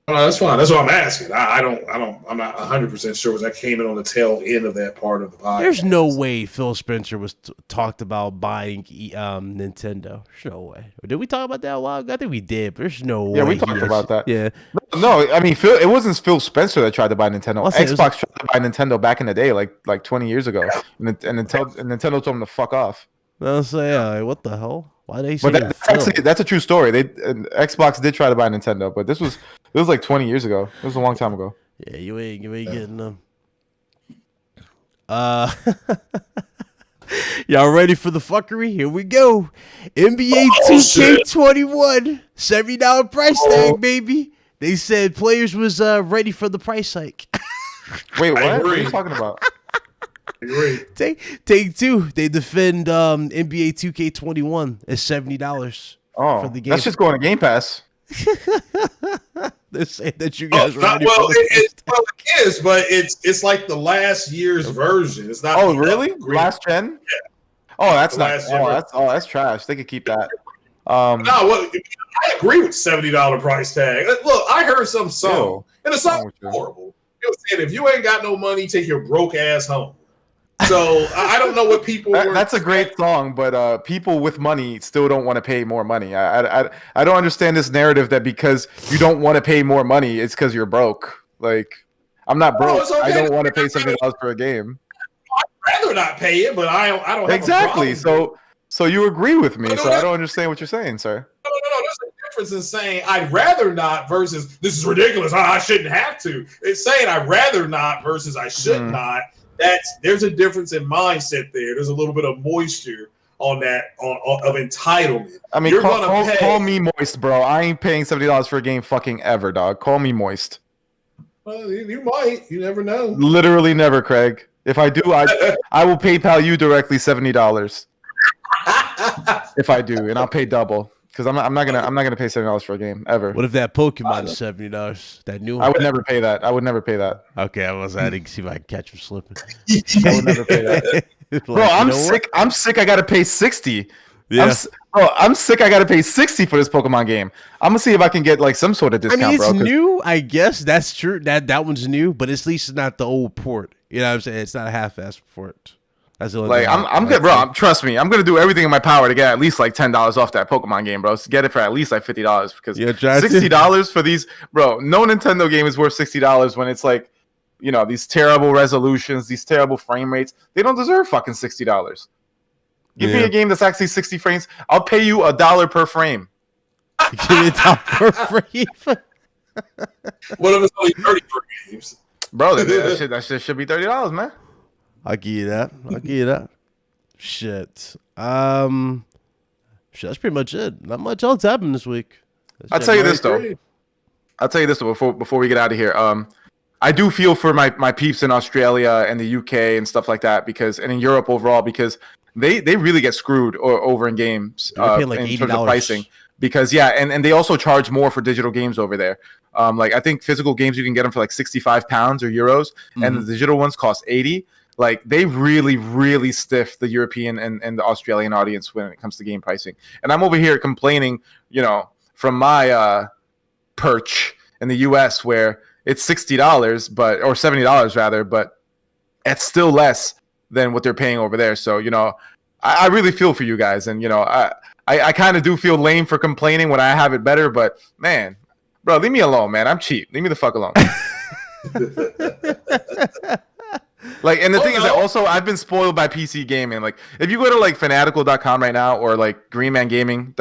That's fine. That's what I'm asking. I'm not 100% sure because I came in on the tail end of that part of the podcast. There's no way Phil Spencer was talked about buying Nintendo. There's no way. Did we talk about that a while ago? I think we did, but there's no way. Yeah, we talked about that. Yeah. No, I mean, it wasn't Phil Spencer that tried to buy Nintendo. Xbox tried to buy Nintendo back in the day, like 20 years ago. Yeah. And Nintendo told him to fuck off. I'll say, what the hell? Why they say that's a true story. Xbox did try to buy Nintendo, but it was like 20 years ago. It was a long time ago. Yeah, you ain't getting them. Y'all ready for the fuckery? Here we go. NBA 2K21, $70 price tag, baby. They said players was ready for the price hike. Wait, what are you talking about? agree. Take two. They defend NBA 2K21 at $70 Oh, for the game. that's just going to Game Pass. They're saying that you guys are ready well, for the it is, but it's like the last year's version. It's not. Oh, really? upgrade. Last gen? Yeah. Oh, that's The not. last gen That's trash. They could keep that. No, well, I agree with $70 price tag. Look, I heard some song, and the song was horrible. It was saying, if you ain't got no money, take your broke ass home. So I don't know what people. That's a great song, but people with money still don't want to pay more money. I don't understand this narrative that because you don't want to pay more money, it's because you're broke. Like, I'm not broke. It's okay. I don't want to pay $70 for a game. I'd rather not pay it, but I don't have Exactly. a problem. So you agree with me. No, So I don't understand what you're saying, sir. No. There's a difference in saying I'd rather not versus this is ridiculous. I shouldn't have to. It's saying I'd rather not versus I should not. There's a difference in mindset there. There's a little bit of moisture on that of entitlement. I mean, call me moist, bro. I ain't paying $70 for a game fucking ever, dog. Call me moist. Well, you might. You never know. Literally never, Craig. If I do, I will PayPal you directly $70. If I do, and I'll pay double. Because I'm not gonna pay $70 for a game ever. What if that Pokemon is $70? That new one? I would never pay that. Okay, I was adding see if I can catch him slipping. I would never pay that. Bro, I'm sick. What? I'm sick. I gotta pay $60. Yeah. I'm sick. I gotta pay $60 for this Pokemon game. I'm gonna see if I can get like some sort of discount. I mean, it's bro, new. I guess that's true. That one's new, but at least it's not the old port. You know what I'm saying? It's not a half-ass port. That's the only like I'm good, bro. Trust me, I'm gonna do everything in my power to get at least like $10 off that Pokemon game, bro. So get it for at least like $50 because $60 for these, bro. No Nintendo game is worth $60 when it's like, you know, these terrible resolutions, these terrible frame rates. They don't deserve fucking $60. Give me a game that's actually 60 frames. I'll pay you $1 per frame. Give me $1 per frame. What if it's only 30 frames? Bro, that shit should be $30, man. I'll give you that. Shit. That's pretty much it. Not much else happened this week. I'll tell you this though. Before we get out of here. I do feel for my peeps in Australia and the UK and stuff like that and in Europe overall because they really get screwed over in games like in $80 terms of pricing. Because and they also charge more for digital games over there. Like I think physical games you can get them for like £65 or euros, and the digital ones cost 80. Like they really, really stiff the European and the Australian audience when it comes to game pricing. And I'm over here complaining, you know, from my perch in the US where it's $60 or $70 rather, but it's still less than what they're paying over there. So, you know, I really feel for you guys, and you know, I kind of do feel lame for complaining when I have it better, but man, bro, leave me alone, man. I'm cheap. Leave me the fuck alone. Like, and the thing is that also I've been spoiled by PC gaming. Like, if you go to like fanatical.com right now or like Green Man Gaming,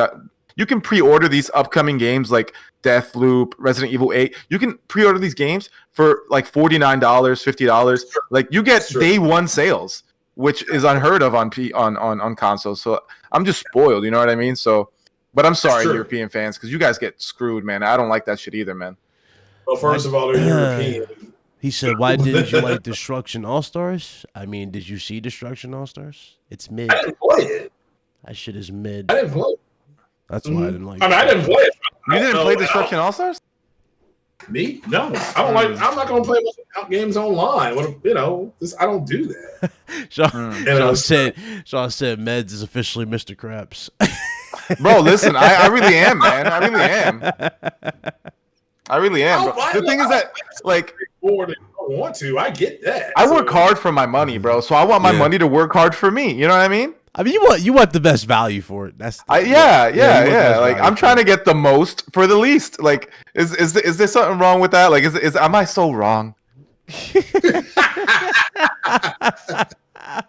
you can pre-order these upcoming games like Deathloop, Resident Evil 8. You can pre-order these games for like $49, $50. Like, you get day one sales, which is unheard of on consoles. So I'm just spoiled, you know what I mean? So, but I'm sorry, European fans, because you guys get screwed, man. I don't like that shit either, man. Well, first of all, they're European. He said, "Why didn't you like Destruction All Stars?" I mean, did you see Destruction All Stars? It's mid. I didn't play it. That shit is mid. I didn't play it. That's why I didn't like it. I mean, I didn't play it. You didn't play Destruction All Stars? Me? No. I don't like. I'm not gonna play games online. You know, I don't do that. Sean said, Meds is officially Mr. Krabs. Bro, listen, I really am, man. I really am. Bro. The thing is that, like, I want to. I get that. I work hard for my money, bro. So I want my money to work hard for me. You know what I mean? I mean, you want the best value for it. That's yeah. Like, I'm trying to get the most for the least. Like, is there something wrong with that? Like, am I so wrong?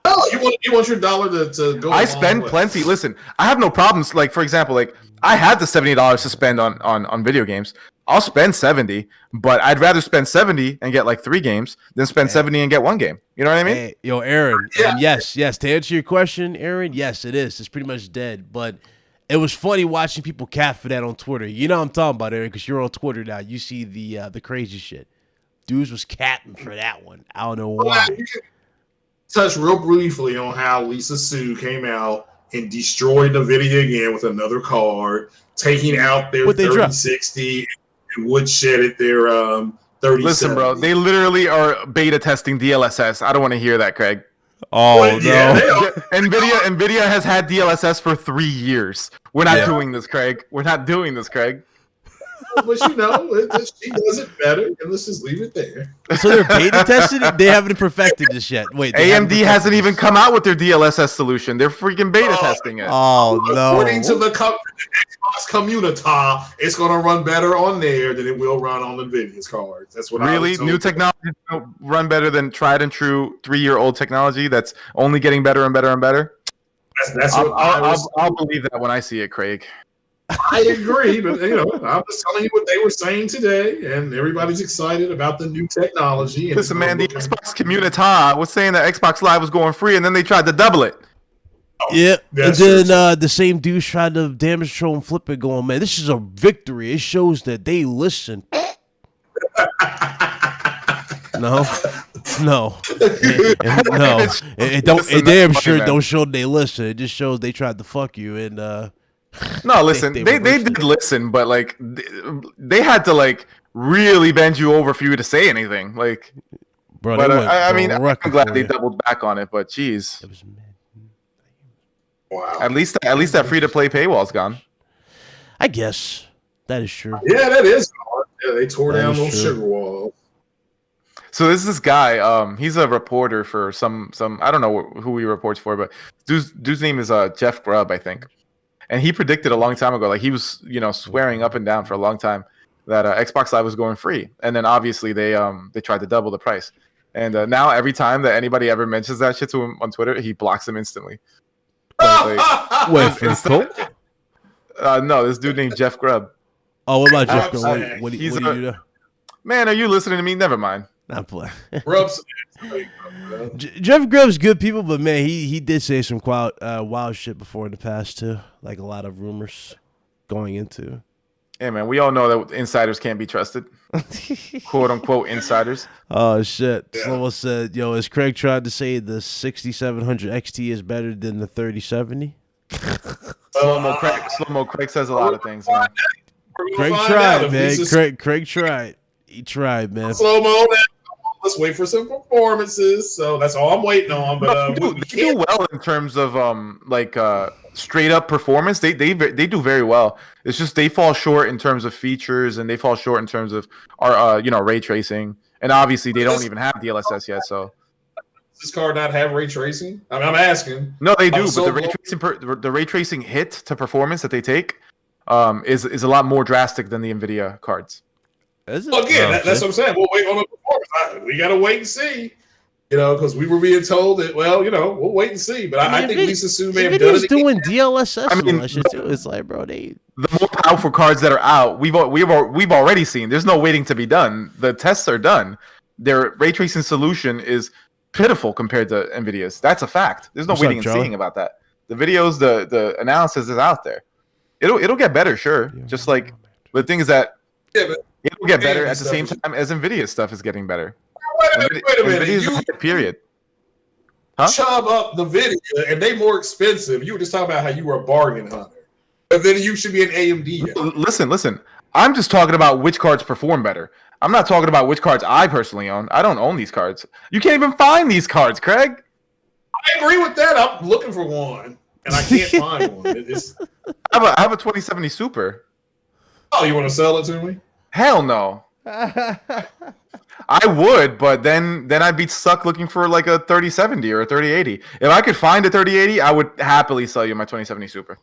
No, you want your dollar to go. I spend plenty. Listen, I have no problems. Like, for example, like I had the $70 to spend on video games. I'll spend $70, but I'd rather spend $70 and get like 3 games than spend $70 and get 1 game. You know what I mean? Hey, yo, Aaron. Yeah. Yes. To answer your question, Aaron, yes, it is. It's pretty much dead. But it was funny watching people cap for that on Twitter. You know what I'm talking about, Aaron, because you're on Twitter now. You see the crazy shit. Dudes was capping for that one. I don't know why. touch real briefly on how Lisa Su came out and destroyed NVIDIA again with another card, taking out their 3060 and woodshedded their 3070. Listen, bro, they literally are beta testing DLSS. I don't want to hear that, Craig. Oh, no. Yeah, NVIDIA has had DLSS for 3 years. We're not doing this, Craig. We're not doing this, Craig. But she does it better, and let's just leave it there. So they're beta testing it? They haven't perfected this yet. Wait, AMD hasn't even come out with their DLSS solution. They're freaking beta testing it. Oh, no. According to the Xbox community, it's going to run better on there than it will run on NVIDIA's cards. That's what really? New technology don't run better than tried and true 3-year-old technology that's only getting better and better and better? That's what I'll believe that when I see it, Craig. I agree, but I'm just telling you what they were saying today, and everybody's excited about the new technology. Listen, man, the Xbox community was saying that Xbox Live was going free, and then they tried to double it. Yeah, and then the same dudes tried to damage control and flip it, going, man, this is a victory. It shows that they listen. No. It damn sure don't show they listen. It just shows they tried to fuck you and No, listen, they did listen, but like they had to like really bend you over for you to say anything. Like, bro, but I mean, I'm glad they doubled back on it. But geez, wow. At least that free to play paywall's gone. I guess that is true. Yeah, that is hard. Yeah, they tore down those sugar walls. So this is this guy. He's a reporter for some. I don't know who he reports for, but dude's name is Jeff Grubb, I think. And he predicted a long time ago, like he was, swearing up and down for a long time that Xbox Live was going free. And then obviously they tried to double the price. And now every time that anybody ever mentions that shit to him on Twitter, he blocks him instantly. Wait, for Colt? No, this dude named Jeff Grubb. Oh, what about Jeff Grubb? What do you do? Man, are you listening to me? Never mind. Not playing. Jeff Grubb's good people, but man, he did say some wild shit before in the past too, like a lot of rumors going into. Yeah, man, we all know that insiders can't be trusted, quote unquote insiders. Oh shit! Yeah. Slomo said, "Yo, as Craig tried to say, the 6700 XT is better than the 3070." Slomo Craig says a lot of things, man. Craig tried, man. Craig tried. He tried, man. Slow-mo. Let's wait for some performances. So that's all I'm waiting on. But they do well in terms of straight up performance. They do very well. It's just they fall short in terms of features, and they fall short in terms of our ray tracing. And obviously they don't even have DLSS yet. So does this card not have ray tracing? I mean, I'm asking. No, they do. But the ray tracing hit to performance that they take is a lot more drastic than the NVIDIA cards. Well, again, that's what I'm saying. We'll wait on the performance. We got to wait and see, because we were being told that, we'll wait and see. But I think Lisa Su may have done it. Doing DLSS. I mean, it's like, bro, the more powerful cards that are out, we've already seen. There's no waiting to be done. The tests are done. Their ray tracing solution is pitiful compared to NVIDIA's. That's a fact. There's no waiting and seeing about that. The videos, the analysis is out there. It'll get better, sure. Just like the thing is that. Yeah, but it'll get better at the same time as NVIDIA's stuff is getting better. Wait a minute. NVIDIA's period. Huh? Chop up the video, and they more expensive. You were just talking about how you were a bargain hunter. But then you should be an AMD. Listen. I'm just talking about which cards perform better. I'm not talking about which cards I personally own. I don't own these cards. You can't even find these cards, Craig. I agree with that. I'm looking for one, and I can't find one. I have a 2070 Super. Oh, you want to sell it to me? Hell no. I would, but then I'd be stuck looking for like a 3070 or a 3080. If I could find a 3080, I would happily sell you my 2070 Super.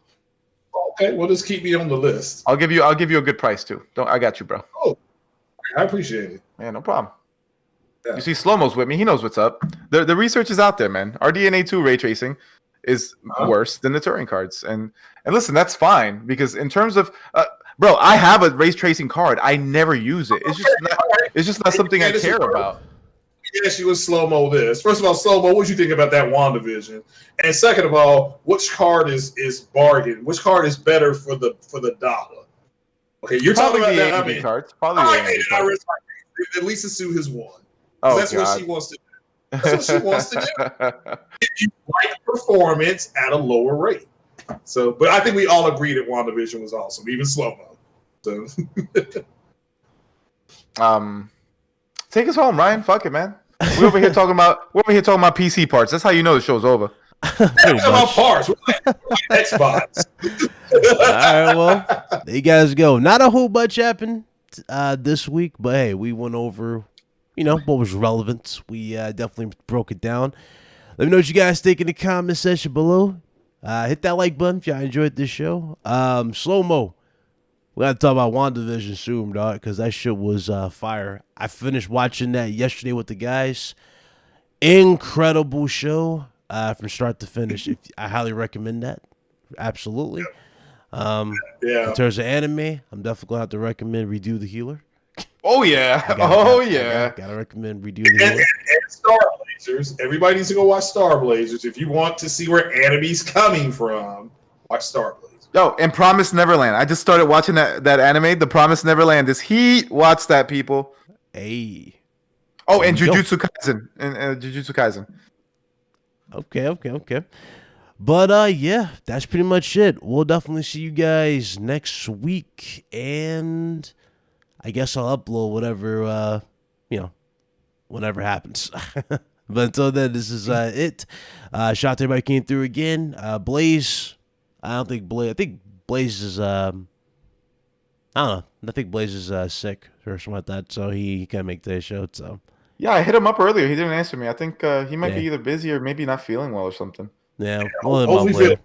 Okay, well, just keep me on the list. I'll give you a good price too. I got you, bro. Oh, I appreciate it. Yeah, no problem. Yeah. You see, Slow-Mo's with me. He knows what's up. The research is out there, man. RDNA 2 ray tracing is worse than the Turing cards, and listen, that's fine because in terms of bro, I have a ray tracing card. I never use it. It's just not something I care about. Yes, you was Slow-Mo this. First of all, Slow-Mo, what you think about that WandaVision? And second of all, which card is bargain? Which card is better for the dollar? Okay, you're probably talking about the that. cards. Probably the cards. At least Sue has won. Oh, that's God. what she wants to do. That's what she wants to do. You like performance at a lower rate. So, but I think we all agreed that WandaVision was awesome, even slow-mo. So. Take us home, Ryan. Fuck it, man. We're over here talking about PC parts. That's how you know the show's over. Pretty about parts. We're like Xbox. All right, well, there you guys go. Not a whole bunch happened this week, but hey, we went over, what was relevant. We definitely broke it down. Let me know what you guys think in the comment section below. Hit that like button if y'all enjoyed this show. Slow-mo. We got to talk about WandaVision soon, dog, because that shit was fire. I finished watching that yesterday with the guys. Incredible show from start to finish. I highly recommend that. Absolutely. Yeah. In terms of anime, I'm definitely going to have to recommend Redo the Healer. Oh, yeah. Gotta recommend Redo the Healer. And Star Blazers. Everybody needs to go watch Star Blazers. If you want to see where anime's coming from, watch Star Blazers. Yo, and Promised Neverland. I just started watching that anime. The Promised Neverland is heat. Watch that, people. Hey. Oh, and Jujutsu Kaisen. And Jujutsu Kaisen. Okay. But yeah, that's pretty much it. We'll definitely see you guys next week, and I guess I'll upload whatever whenever happens. But until then, this is it. Shout out to everybody who came through again. Blaze, I think Blaze is I don't know. I think Blaze is sick or something like that, so he can't make today's show. So yeah, I hit him up earlier. He didn't answer me. I think he might be either busy or maybe not feeling well or something. Yeah, we'll later.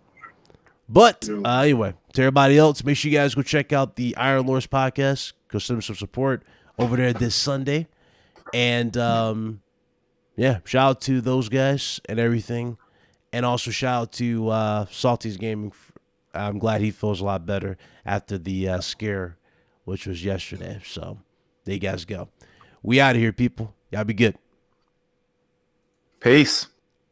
But anyway, to everybody else, make sure you guys go check out the Iron Lords podcast. Go send them some support over there this Sunday. And yeah, shout out to those guys and everything. And also shout out to Salty's Gaming. I'm glad he feels a lot better after the scare, which was yesterday. So there you guys go. We out of here, people. Y'all be good. Peace.